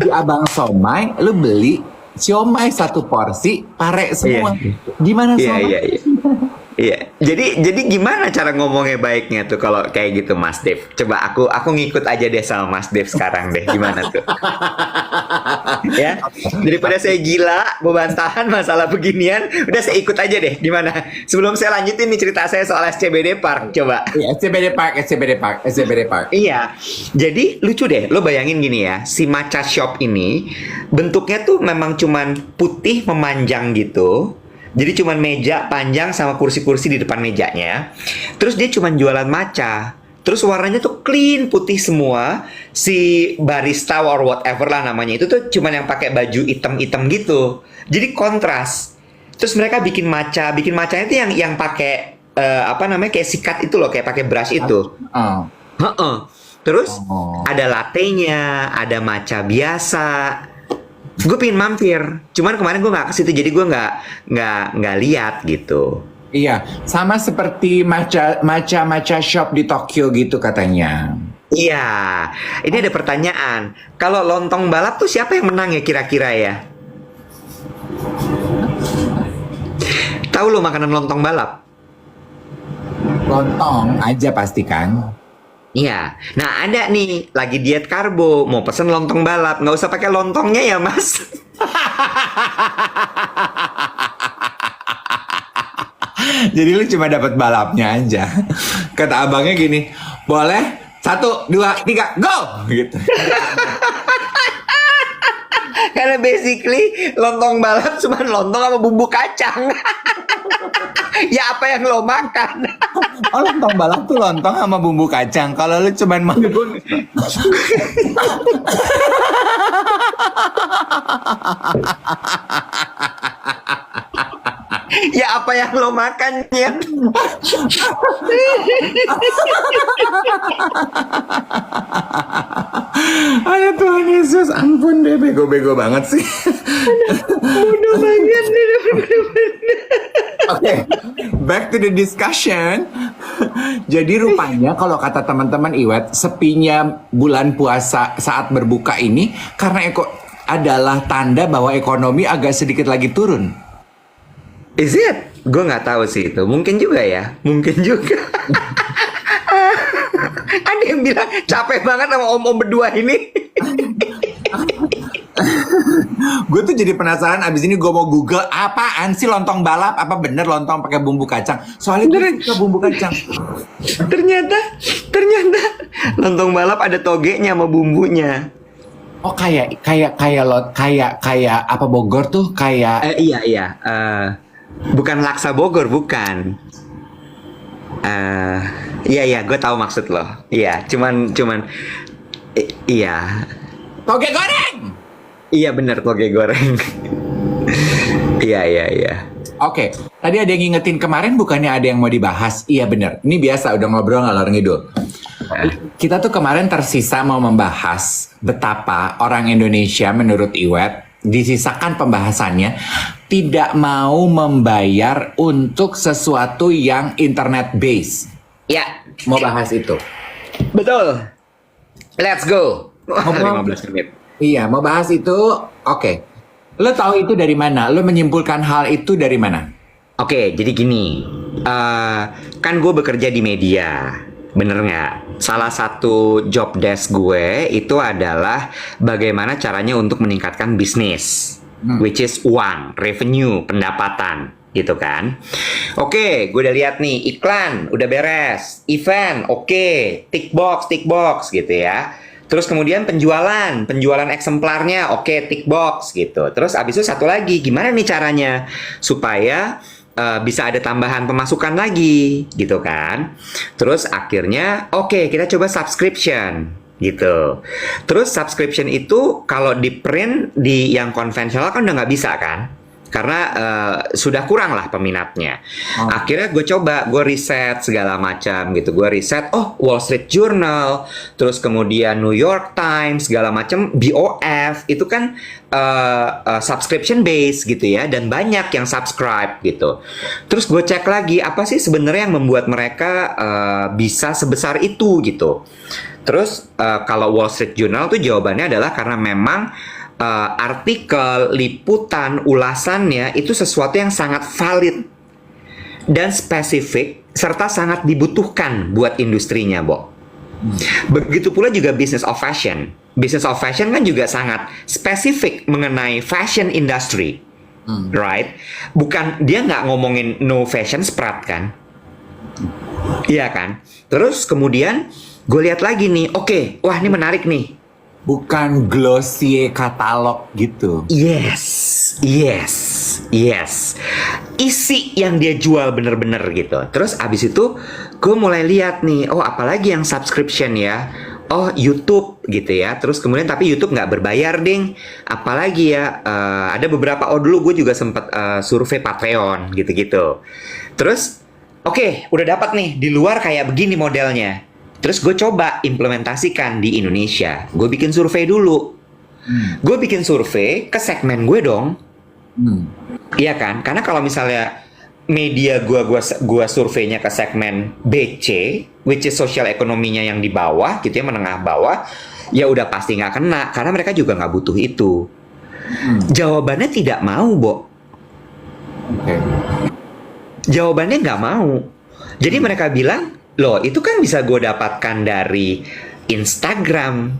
Di Abang Somai, lu beli siomay satu porsi, pare semua. Gimana Somai? Iya. Jadi gimana cara ngomongnya baiknya tuh kalau kayak gitu Mas Dev? Coba aku ngikut aja deh sama Mas Dev sekarang deh. Gimana tuh? Ya. Daripada saya gila bebantahan masalah beginian, udah saya ikut aja deh. Gimana? Sebelum saya lanjutin nih cerita saya soal SCBD Park, coba. Iya, SCBD Park. Iya. Jadi lucu deh, lo bayangin gini ya, si matcha shop ini bentuknya tuh memang cuman putih memanjang gitu. Jadi cuman meja panjang sama kursi-kursi di depan mejanya. Terus dia cuman jualan matcha. Terus warnanya tuh clean putih semua. Si barista or whatever lah namanya itu tuh cuman yang pakai baju hitam-hitam gitu. Jadi kontras. Terus mereka bikin matchanya itu yang pakai kayak sikat itu loh, kayak pakai brush itu. Oh. Heeh. Terus ada latte-nya, ada matcha biasa. Gue pengen mampir, cuman kemarin gue nggak ke situ, jadi gue nggak lihat gitu. Iya, sama seperti matcha shop di Tokyo gitu katanya. Iya, ini ada pertanyaan. Kalau lontong balap tuh siapa yang menang ya kira-kira ya? Tahu lo makanan lontong balap? Lontong aja pasti kan. Iya. Nah ada nih lagi diet karbo, mau pesen lontong balap, nggak usah pakai lontongnya ya mas. Jadi lu cuma dapat balapnya aja. Kata abangnya gini, boleh 1, 2, 3, go! Gitu. Karena basically lontong balap cuma lontong sama bumbu kacang. Ya apa yang lo makan? Oh, lontong balap tuh lontong sama bumbu kacang. Kalau lu cuman mau Ya apa yang lo makan ya? Ayo Tuhan Yesus, ampun deh, bego-bego banget sih. Bodoh banget nih. Oke, back to the discussion. Jadi rupanya kalau kata teman-teman Iwet, sepinya bulan puasa saat berbuka ini karena adalah tanda bahwa ekonomi agak sedikit lagi turun. Is it? Gue nggak tahu sih itu. Mungkin juga ya. Mungkin juga. Ada yang bilang capek banget sama om-om berdua ini. Gue tuh jadi penasaran, abis ini gue mau Google apaan sih lontong balap, apa bener lontong pakai bumbu kacang? Soalnya gue suka bumbu kacang. Ternyata lontong balap ada togenya sama bumbunya. Oh kayak apa Bogor tuh kayak Iya. Bukan laksa Bogor, bukan. Iya, gue tahu maksud lo. Iya, cuman, iya. toge goreng. Iya bener toge goreng. Iya. Oke, tadi ada yang ngingetin kemarin bukannya ada yang mau dibahas? Iya bener, ini biasa udah ngobrol ngalor ngidul. Kita tuh kemarin tersisa mau membahas betapa orang Indonesia menurut Iwet disisakan pembahasannya tidak mau membayar untuk sesuatu yang internet based. Ya, Mau bahas itu. betul. Let's go. Ngomong- 15 menit. Iya, mau bahas itu. Oke. Lo tahu itu dari mana? Lo menyimpulkan hal itu dari mana? Oke, jadi gini. Kan gue bekerja di media. Bener nggak? Salah satu job desk gue itu adalah bagaimana caranya untuk meningkatkan bisnis. Which is uang, revenue, pendapatan. Gitu kan. Oke, gue udah lihat nih. Iklan, udah beres. Event, oke. Tick box gitu ya. Terus kemudian penjualan eksemplarnya, oke, tick box gitu. Terus abis itu satu lagi, gimana nih caranya supaya bisa ada tambahan pemasukan lagi, gitu kan? Terus akhirnya, oke, kita coba subscription, gitu. Terus subscription itu kalau di print di yang konvensional kan udah nggak bisa kan? Karena sudah kurang lah peminatnya. Akhirnya gue coba, gue riset segala macam gitu. Gue riset, Wall Street Journal, terus kemudian New York Times, segala macam, BOF, itu kan subscription base gitu ya. Dan banyak yang subscribe gitu. Terus gue cek lagi, apa sih sebenarnya yang membuat mereka bisa sebesar itu gitu. Terus kalau Wall Street Journal tuh jawabannya adalah karena memang artikel, liputan, ulasannya itu sesuatu yang sangat valid dan spesifik serta sangat dibutuhkan buat industrinya, Bo. Begitu pula juga business of fashion. Business of fashion kan juga sangat spesifik mengenai fashion industry, right? Bukan, dia nggak ngomongin no fashion spread kan? Iya kan? Terus kemudian gue lihat lagi nih, oke, wah ini menarik nih. Bukan glossier katalog gitu. Yes. Isi yang dia jual bener-bener gitu. Terus abis itu gue mulai lihat nih, apalagi yang subscription ya. YouTube gitu ya. Terus kemudian tapi YouTube nggak berbayar ding. Apalagi ya, ada beberapa, dulu gue juga sempet survei Patreon gitu-gitu. Terus oke, udah dapat nih di luar kayak begini modelnya. Terus gue coba implementasikan di Indonesia. Gue bikin survei dulu. Gue bikin survei ke segmen gue dong. Iya kan? Karena kalau misalnya media gua surveinya ke segmen BC, which is sosial ekonominya yang di bawah gitu ya, menengah bawah, ya udah pasti nggak kena karena mereka juga nggak butuh itu. Jawabannya tidak mau, Bo. Oke. Jawabannya nggak mau. Jadi mereka bilang, loh itu kan bisa gue dapatkan dari Instagram,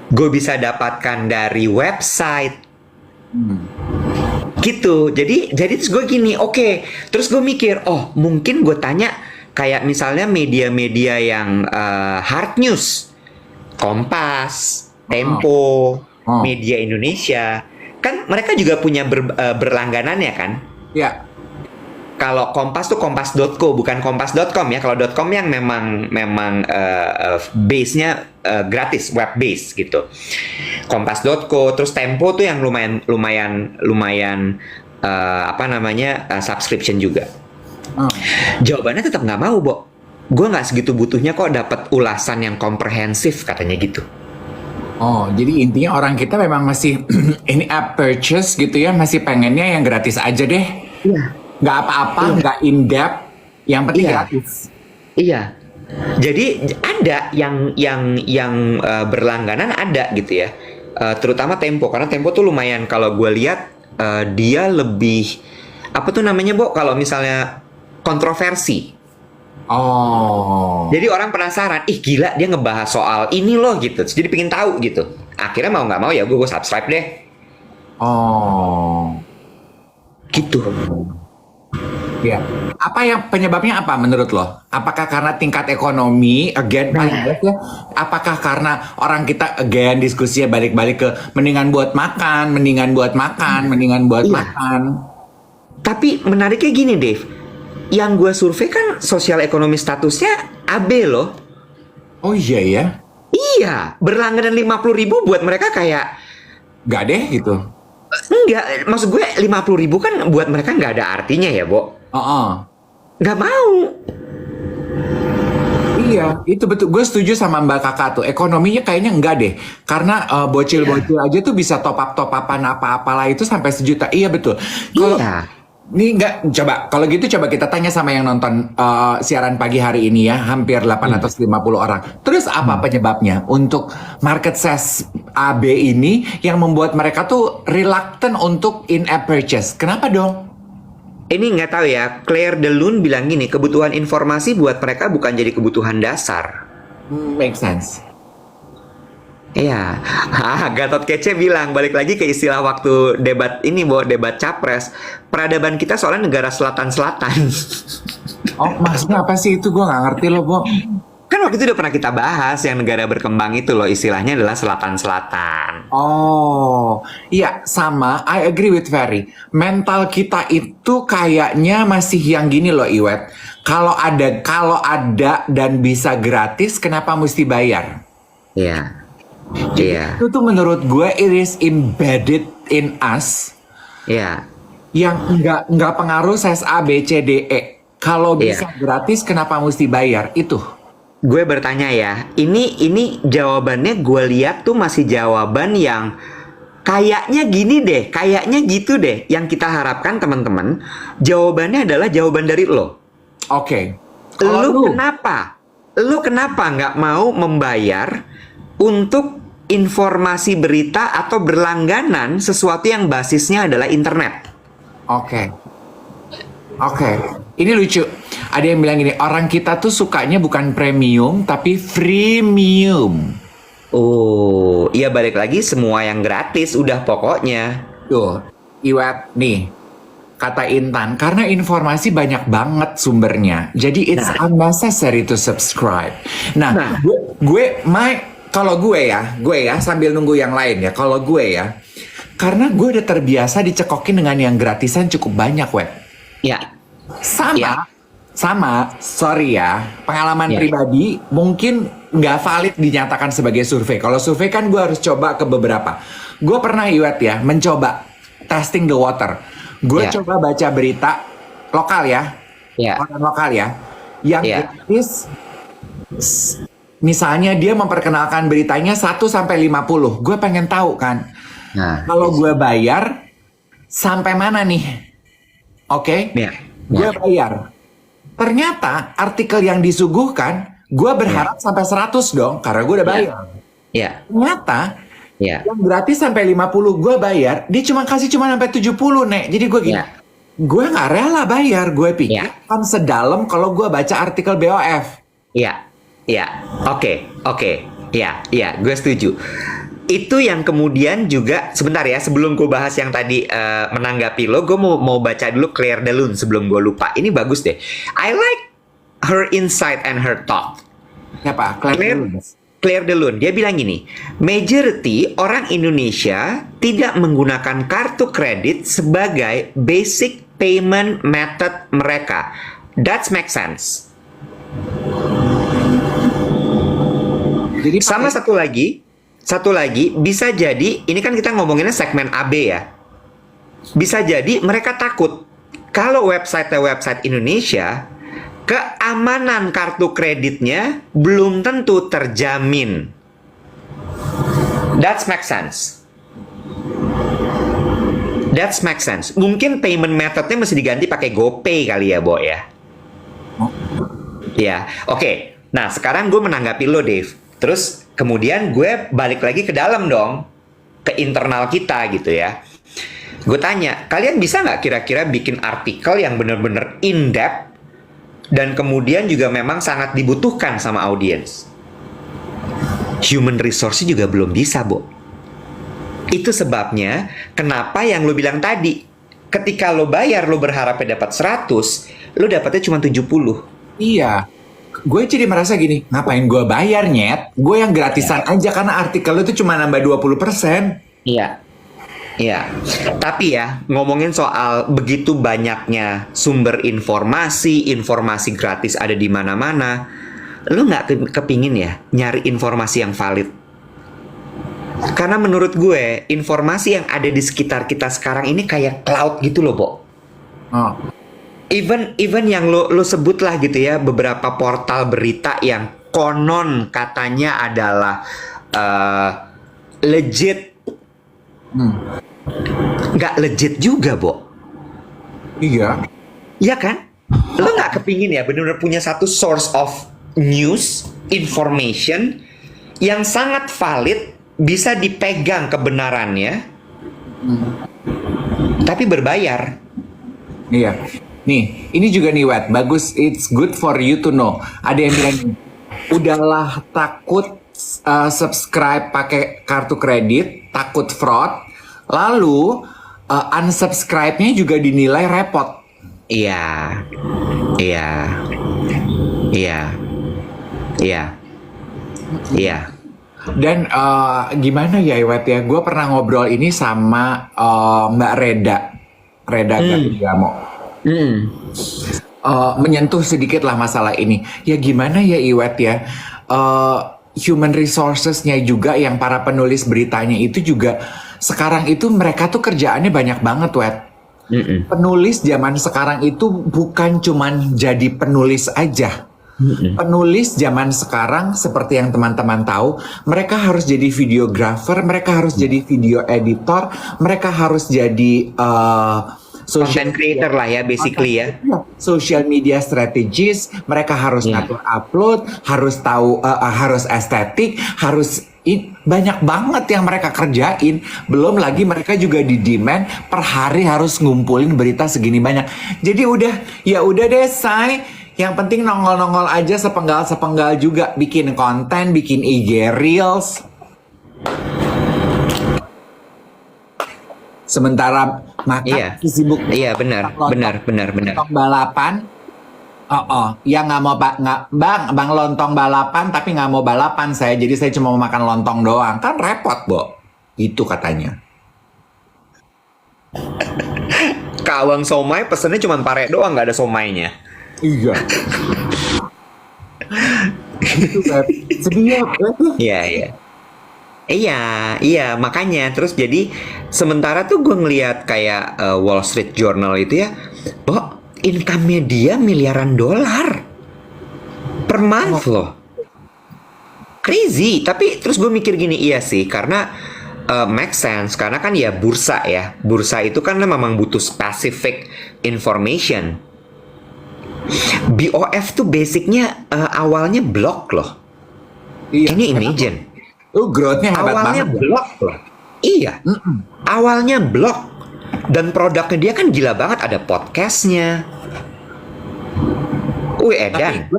gue bisa dapatkan dari website, gitu. Jadi terus gue gini, oke. Terus gue mikir, oh mungkin gue tanya kayak misalnya media-media yang hard news, Kompas, Tempo, Media Indonesia, kan mereka juga punya berlangganannya kan? Ya. Kalau Kompas tuh kompas.co bukan kompas.com ya. Kalau .com yang memang base-nya gratis, web base gitu. Kompas.co, terus Tempo tuh yang lumayan subscription juga. Jawabannya tetap nggak mau, Bo. Gue nggak segitu butuhnya kok dapat ulasan yang komprehensif katanya gitu. Oh, jadi intinya orang kita memang masih ini app purchase gitu ya, masih pengennya yang gratis aja deh. Iya. Nggak apa-apa, nggak in-depth, yang penting gratis. Iya. Jadi ada yang berlangganan ada gitu ya. Terutama Tempo, karena Tempo tuh lumayan kalau gue lihat dia lebih apa tuh namanya, Bo? Kalau misalnya kontroversi. Oh. Jadi orang penasaran, ih gila dia ngebahas soal ini loh gitu. Jadi pengen tahu gitu. Akhirnya mau nggak mau ya gue subscribe deh. Oh. Gitu. Ya. Apa yang penyebabnya apa menurut lo? Apakah karena tingkat ekonomi again? Apakah karena orang kita again diskusinya balik-balik ke mendingan buat makan. Tapi menariknya gini, Dave. Yang gue survei kan sosial ekonomi statusnya AB loh. Oh iya ya? Iya, berlangganan 50.000 buat mereka kayak Nggak deh gitu. enggak, maksud gue 50.000 kan buat mereka nggak ada artinya ya, Bo. Nggak mau. Iya, itu betul. Gue setuju sama Mbak Kakak tuh. Ekonominya kayaknya enggak deh. Karena bocil-bocil aja tuh bisa top-upan apa-apalah itu sampai 1 juta. Iya betul. Kalau ini enggak, kalau gitu coba kita tanya sama yang nonton siaran pagi hari ini ya, hampir 850 orang. Terus apa penyebabnya untuk market size AB ini yang membuat mereka tuh reluctant untuk in-app purchase? Kenapa dong? Ini nggak tahu ya, Claire Delune bilang gini, kebutuhan informasi buat mereka bukan jadi kebutuhan dasar. Make sense. Iya, Gatot Kece bilang, balik lagi ke istilah waktu debat ini, Bo, debat capres, peradaban kita soalnya negara selatan-selatan. Oh, maksudnya apa sih itu? Gue nggak ngerti loh, Bo. Kan waktu itu udah pernah kita bahas yang negara berkembang itu loh, istilahnya adalah selatan-selatan. Oh, iya sama. I agree with Ferry. Mental kita itu kayaknya masih yang gini loh, Iwet. Kalau ada dan bisa gratis, kenapa mesti bayar? Iya. Iya. Itu tuh menurut gue it is embedded in us. Iya. Yang nggak pengaruh size A, B, C, D, E. Kalau bisa gratis, kenapa mesti bayar? Itu. Gue bertanya ya, ini jawabannya gue lihat tuh masih jawaban yang kayaknya gini deh, kayaknya gitu deh. Yang kita harapkan teman-teman, jawabannya adalah jawaban dari lo. Oke. Lu kenapa nggak mau membayar untuk informasi berita atau berlangganan sesuatu yang basisnya adalah internet? Oke. Ini lucu. Ada yang bilang gini, orang kita tuh sukanya bukan premium tapi freemium. Oh, iya balik lagi semua yang gratis udah pokoknya. Tuh, Iwet nih, kata Intan, karena informasi banyak banget sumbernya. Jadi it's unnecessary to subscribe. Kalau gue ya sambil nunggu yang lain ya. Kalau gue ya, karena gue udah terbiasa dicekokin dengan yang gratisan cukup banyak, Wet. Ya. Sama, sorry ya, pengalaman pribadi mungkin nggak valid dinyatakan sebagai survei. Kalau survei kan gue harus coba ke beberapa. Gue pernah, Iwet ya, mencoba testing the water. Gue coba baca berita lokal ya, orang lokal ya, yang gratis. Misalnya dia memperkenalkan beritanya 1-50. Gue pengen tahu kan, kalau gue bayar sampai mana nih? oke? Iya. Gue Iya. bayar. Ternyata artikel yang disuguhkan, gue berharap sampai 100 dong, karena gue udah Iya. bayar. Iya. Ternyata Iya. yang gratis sampai 50 gue bayar, dia kasih cuma sampai 70, Nek. Jadi gue gini, Iya. gue nggak rela bayar. Gue pikir Iya. kan sedalam kalau gue baca artikel BOF. Iya, iya, oke, iya, gue setuju. Itu yang kemudian juga, sebentar ya, sebelum gue bahas yang tadi menanggapi lo, gue mau baca dulu Claire de Lune sebelum gue lupa. Ini bagus deh. I like her insight and her thought. Siapa? Claire de Lune, dia bilang gini, majority orang Indonesia tidak menggunakan kartu kredit sebagai basic payment method mereka. That makes sense. Jadi Sama satu lagi, bisa jadi, ini kan kita ngomonginnya segmen AB ya. Bisa jadi mereka takut kalau website Indonesia, keamanan kartu kreditnya belum tentu terjamin. That makes sense. Mungkin payment methodnya mesti diganti pakai GoPay kali ya, Bo ya. Ya, oke. Nah, sekarang gue menanggapi lo, Dave. Terus kemudian gue balik lagi ke dalam dong, ke internal kita gitu ya. Gue tanya, kalian bisa nggak kira-kira bikin artikel yang bener-bener in-depth dan kemudian juga memang sangat dibutuhkan sama audiens? Human resource juga belum bisa, Bo. Itu sebabnya kenapa yang lo bilang tadi, ketika lo bayar lo berharapnya dapat 100, lo dapatnya cuma 70. Iya. Gue jadi merasa gini, ngapain gue bayar, Nyet? Gue yang gratisan aja karena artikel itu cuma nambah 20%. Iya. Iya. Tapi ya, ngomongin soal begitu banyaknya sumber informasi gratis ada di mana-mana, lu nggak kepingin ya nyari informasi yang valid? Karena menurut gue, informasi yang ada di sekitar kita sekarang ini kayak cloud gitu loh, Bo. Oh. Even yang lo sebut lah gitu ya, beberapa portal berita yang konon katanya adalah legit, nggak legit juga, Bo. Iya. Iya kan? Lo nggak kepingin ya benar-benar punya satu source of news, information yang sangat valid, bisa dipegang kebenarannya, tapi berbayar. Iya. Nih, ini juga nih, Wet. Bagus, it's good for you to know. Ada yang bilang, udahlah takut subscribe pakai kartu kredit, takut fraud, lalu unsubscribe-nya juga dinilai repot. Iya. Iya. Iya. Iya. Iya. Dan gimana ya, Wet ya? Gue pernah ngobrol ini sama Mbak Reda Gabriamo. Menyentuh sedikit lah masalah ini. Ya gimana ya, Iwet ya? Human resources-nya juga yang para penulis beritanya itu juga sekarang itu mereka tuh kerjaannya banyak banget, Wet. Penulis zaman sekarang itu bukan cuman jadi penulis aja. Penulis zaman sekarang seperti yang teman-teman tahu, mereka harus jadi videographer, mereka harus jadi video editor, mereka harus jadi Content creator lah ya, basically ya. Social media strategist, mereka harus ngatur upload, harus tahu, harus estetik, harus banyak banget yang mereka kerjain. Belum lagi mereka juga di demand per hari harus ngumpulin berita segini banyak. Jadi udah deh, say. Yang penting nongol-nongol aja sepenggal-sepenggal juga, bikin konten, bikin IG Reels. Sementara maka sibuk. Iya, benar. Lontong balapan. Yang nggak mau bang lontong balapan tapi nggak mau balapan saya, jadi saya cuma mau makan lontong doang, kan repot, Bo. Itu katanya. Kawang somai pesennya cuma pare doang, nggak ada somainya. Iya. Itu sedih ya. Iya, makanya terus jadi sementara tuh gue ngelihat kayak Wall Street Journal itu ya, income-nya dia miliaran dolar per month loh. Crazy. Tapi terus gue mikir gini, iya sih, karena make sense karena kan ya bursa ya. Bursa itu kan memang butuh specific information. BOF tuh basicnya awalnya blog loh. Iya. Can you imagine? Growth-nya hebat Awalnya banget. blog loh. Iya. Awalnya blog. Dan produknya dia kan gila banget. Ada podcastnya. Edan.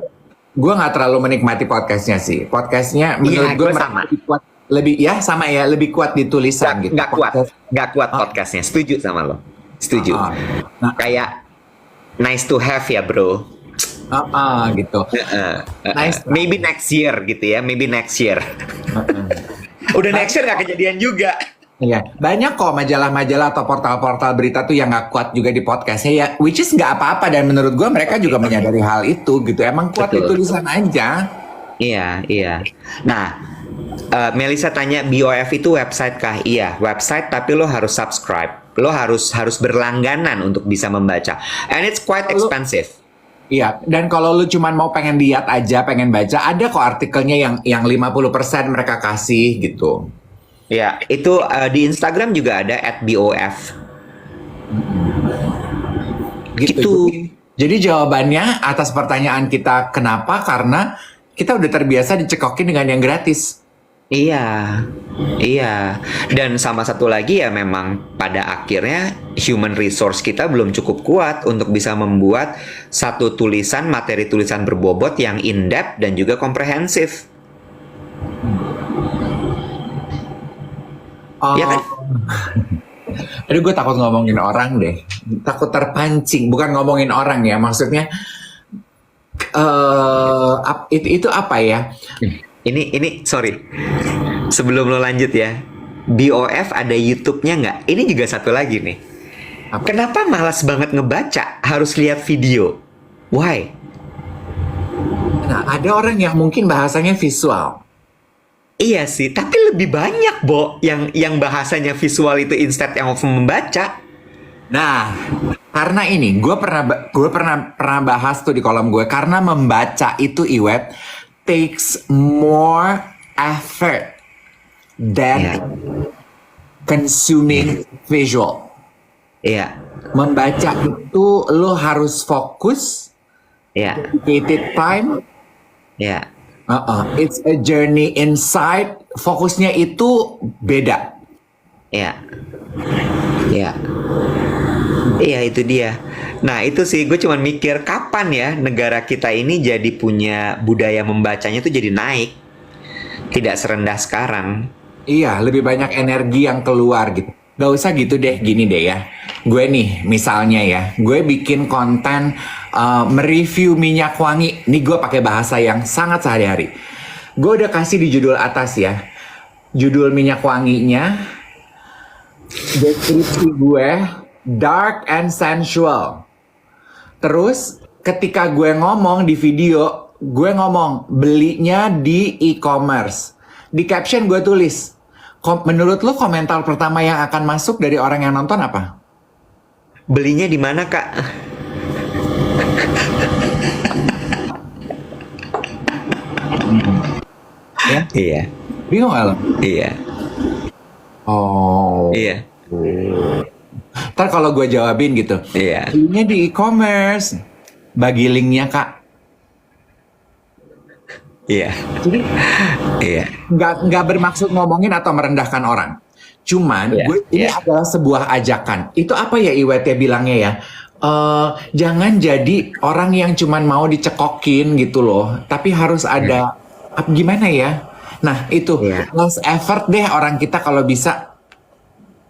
Gue nggak terlalu menikmati podcastnya sih. Podcastnya menurut gue sama. lebih ya sama ya, lebih kuat di tulisan gitu. Nggak kuat podcastnya. Setuju sama lo. Setuju. Nah, Kayak nice to have ya bro. gitu. Nice. Maybe next year gitu ya. Maybe next year. Udah next year nggak kejadian juga. Iya, banyak kok majalah-majalah atau portal-portal berita tuh yang nggak kuat juga di podcastnya ya, which is nggak apa-apa dan menurut gue mereka juga menyadari hal itu gitu. Emang kuat di tulisan aja. Iya. Nah, Melisa tanya BOF itu website kah? Iya, website tapi lo harus subscribe. Lo harus berlangganan untuk bisa membaca. And it's quite expensive. Iya, dan kalau lu cuman mau pengen lihat aja, pengen baca, ada kok artikelnya yang 50% mereka kasih gitu. Ya, itu di Instagram juga ada @BOF. Gitu. Jadi jawabannya atas pertanyaan kita kenapa? Karena kita udah terbiasa dicekokin dengan yang gratis. Iya. Dan sama satu lagi ya memang pada akhirnya human resource kita belum cukup kuat untuk bisa membuat satu materi tulisan berbobot yang in-depth dan juga komprehensif. Ya kan? Aduh, gue takut ngomongin orang deh. Takut terpancing. Bukan ngomongin orang ya. Maksudnya itu apa ya? Ini sorry. Sebelum lo lanjut ya. BOF ada YouTube-nya nggak? Ini juga satu lagi nih. Kenapa malas banget ngebaca? Harus lihat video. Why? Nah, ada orang yang mungkin bahasanya visual. Iya sih, tapi lebih banyak, Bo, yang bahasanya visual itu instead yang membaca. Nah, karena ini gue pernah bahas tuh di kolom gue, karena membaca itu Iwet takes more effort than consuming visual. Iya. Membaca itu lo harus fokus, dedicated time. Iya. It's a journey inside. Fokusnya itu beda. Iya itu dia. Nah itu sih gue cuman mikir kapan ya negara kita ini jadi punya budaya membacanya tuh jadi naik. Tidak serendah sekarang. Iya, lebih banyak energi yang keluar gitu. Gak usah gitu deh, gini deh ya. Gue nih, misalnya ya, gue bikin konten mereview minyak wangi. Nih gue pakai bahasa yang sangat sehari-hari. Gue udah kasih di judul atas ya. Judul minyak wanginya, deskripsi gue, dark and sensual. Terus ketika gue ngomong di video, gue ngomong belinya di e-commerce. Di caption gue tulis, menurut lo komentar pertama yang akan masuk dari orang yang nonton apa? Belinya di mana, Kak? Ya? Iya. Bingung gak lo? Iya. Oh. Iya. Ntar kalau gue jawabin gitu, Iya. belinya di e-commerce. Bagi linknya, Kak. Iya. Jadi Iya. nggak bermaksud ngomongin atau merendahkan orang. Cuman ini adalah sebuah ajakan. Itu apa ya Iwet ya bilangnya ya? Jangan jadi orang yang cuman mau dicekokin gitu loh. Tapi harus ada gimana ya? Nah itu less effort deh orang kita kalau bisa.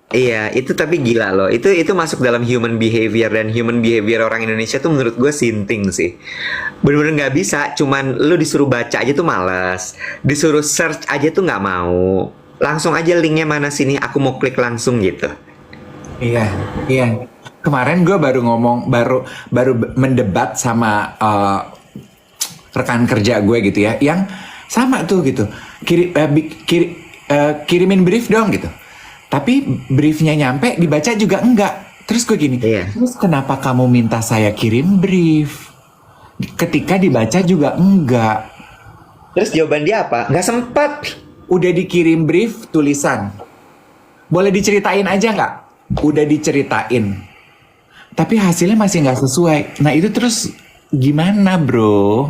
Iya, itu tapi gila loh. Itu masuk dalam human behavior, dan human behavior orang Indonesia tuh menurut gue sinting sih. Bener-bener nggak bisa. Cuman lu disuruh baca aja tuh malas, disuruh search aja tuh nggak mau. Langsung aja linknya mana sini, aku mau klik langsung gitu. Iya. Kemarin gue baru mendebat sama rekan kerja gue gitu ya, yang sama tuh gitu. Kirimin brief dong gitu. Tapi briefnya nyampe, dibaca juga enggak. Terus gue gini, terus kenapa kamu minta saya kirim brief? Ketika dibaca juga enggak. Terus jawaban dia apa? Nggak sempat. Udah dikirim brief tulisan. Boleh diceritain aja nggak? Udah diceritain. Tapi hasilnya masih nggak sesuai. Nah itu terus gimana bro?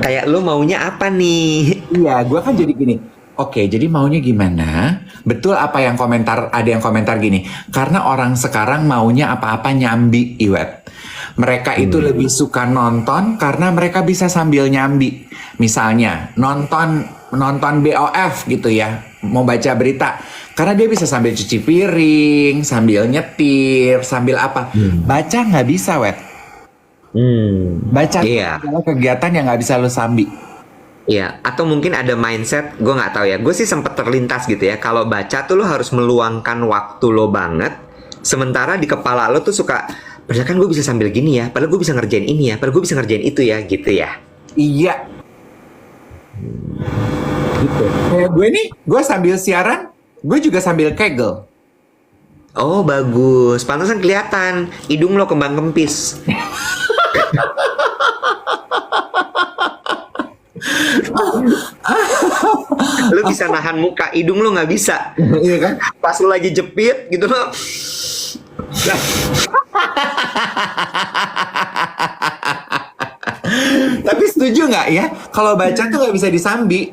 Kayak lu maunya apa nih? Iya, gue kan jadi gini. Oke, jadi maunya gimana? Betul apa yang komentar, ada yang komentar gini. Karena orang sekarang maunya apa-apa nyambi, Iwet. Mereka itu lebih suka nonton karena mereka bisa sambil nyambi. Misalnya, nonton BOF gitu ya. Mau baca berita. Karena dia bisa sambil cuci piring, sambil nyetir, sambil apa. Baca nggak bisa, Wet. Baca Iya. adalah kegiatan yang nggak bisa lo sambi. Iya, atau mungkin ada mindset, gue nggak tahu ya. Gue sih sempet terlintas gitu ya. Kalau baca tuh lo harus meluangkan waktu lo banget. Sementara di kepala lo tuh suka, padahal kan gue bisa sambil gini ya. Padahal gue bisa ngerjain ini ya. Padahal gue bisa ngerjain itu ya, gitu ya. Iya. Gitu. Kayak gue nih, gue sambil siaran, gue juga sambil kegel. Oh bagus, pantesan kelihatan. Hidung lo kembang kempis. Lo bisa nahan muka, hidung lo nggak bisa. Iya kan? Pas lo lagi jepit gitu lo. Tapi setuju nggak ya? Kalau baca tuh nggak bisa disambi.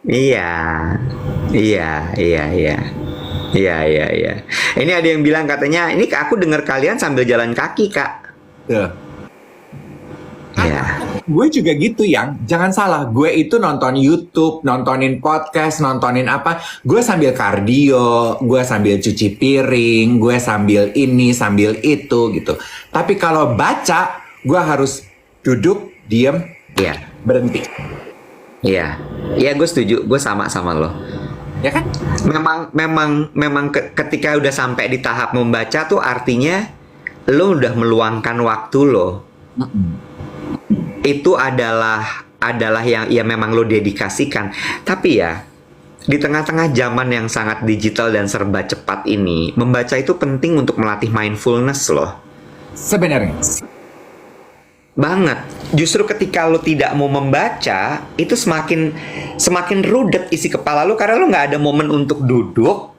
Iya, iya, iya, iya. Iya, iya, iya. Ini ada yang bilang katanya, ini aku dengar kalian sambil jalan kaki, Kak. Tuh. Iya. Gue juga gitu yang, jangan salah, gue itu nonton YouTube, nontonin podcast, nontonin apa, gue sambil kardio, gue sambil cuci piring, gue sambil ini, sambil itu gitu. Tapi kalau baca, gue harus duduk, diem, Iya. berhenti. Iya. Iya, gue setuju. Gue sama lo. Ya kan? Memang ketika udah sampai di tahap membaca tuh artinya lo udah meluangkan waktu lo. Itu adalah yang ya memang lo dedikasikan. Tapi ya di tengah-tengah zaman yang sangat digital dan serba cepat ini, membaca itu penting untuk melatih mindfulness loh. Sebenarnya. Banget. Justru ketika lo tidak mau membaca, itu semakin rudet isi kepala lo karena lo nggak ada momen untuk duduk,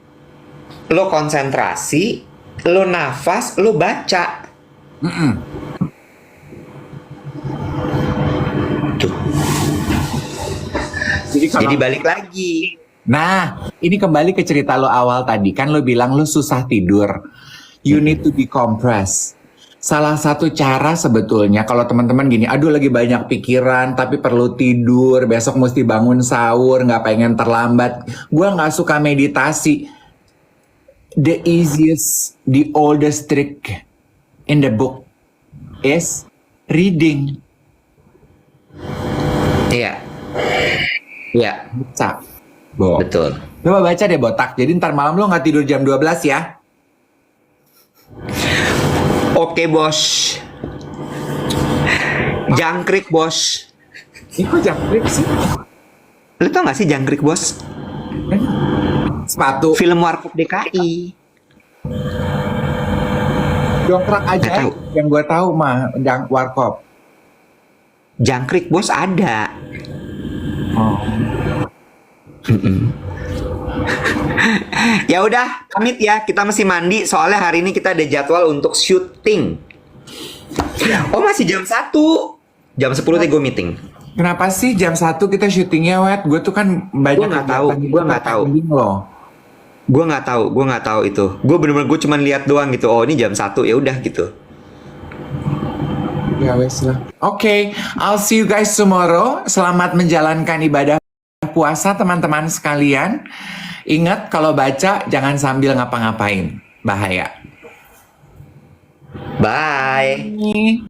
lo konsentrasi, lo nafas, lo baca. Tuh. Jadi balik lagi. Nah, ini kembali ke cerita lo awal tadi. Kan lo bilang lo susah tidur. You need to decompress. Salah satu cara sebetulnya kalau teman-teman gini, aduh lagi banyak pikiran tapi perlu tidur, besok mesti bangun sahur, nggak pengen terlambat. Gua nggak suka meditasi. The easiest, the oldest trick in the book is reading. Iya. Iya. Baca. Bo. Betul. Coba baca deh botak. Jadi ntar malam lo nggak tidur jam 12 ya. Oke, bos. Jangkrik, bos. Ini kok jangkrik sih? Lu tau gak sih jangkrik, bos? Sepatu. Film Warkop DKI. Dongkrak aja. Nggak tahu. Yang gue tahu mah warkop. Jangkrik, bos, ada. Oh. Ya udah, pamit ya. Kita mesti mandi soalnya hari ini kita ada jadwal untuk syuting. Oh, masih jam 1. Jam 10 teh gue meeting. Kenapa sih jam 1 kita syutingnya, Wet? Gue tuh kan banyak Gue nggak tahu, kegiatan gue gitu, nggak tahu. pending loh. Gue nggak tahu itu. Gue bener-bener gue cuman lihat doang gitu. Oh, ini jam 1, ya udah gitu. Ya wes lah. Oke, I'll see you guys tomorrow. Selamat menjalankan ibadah puasa teman-teman sekalian. Ingat kalau baca jangan sambil ngapa-ngapain. Bahaya. Bye.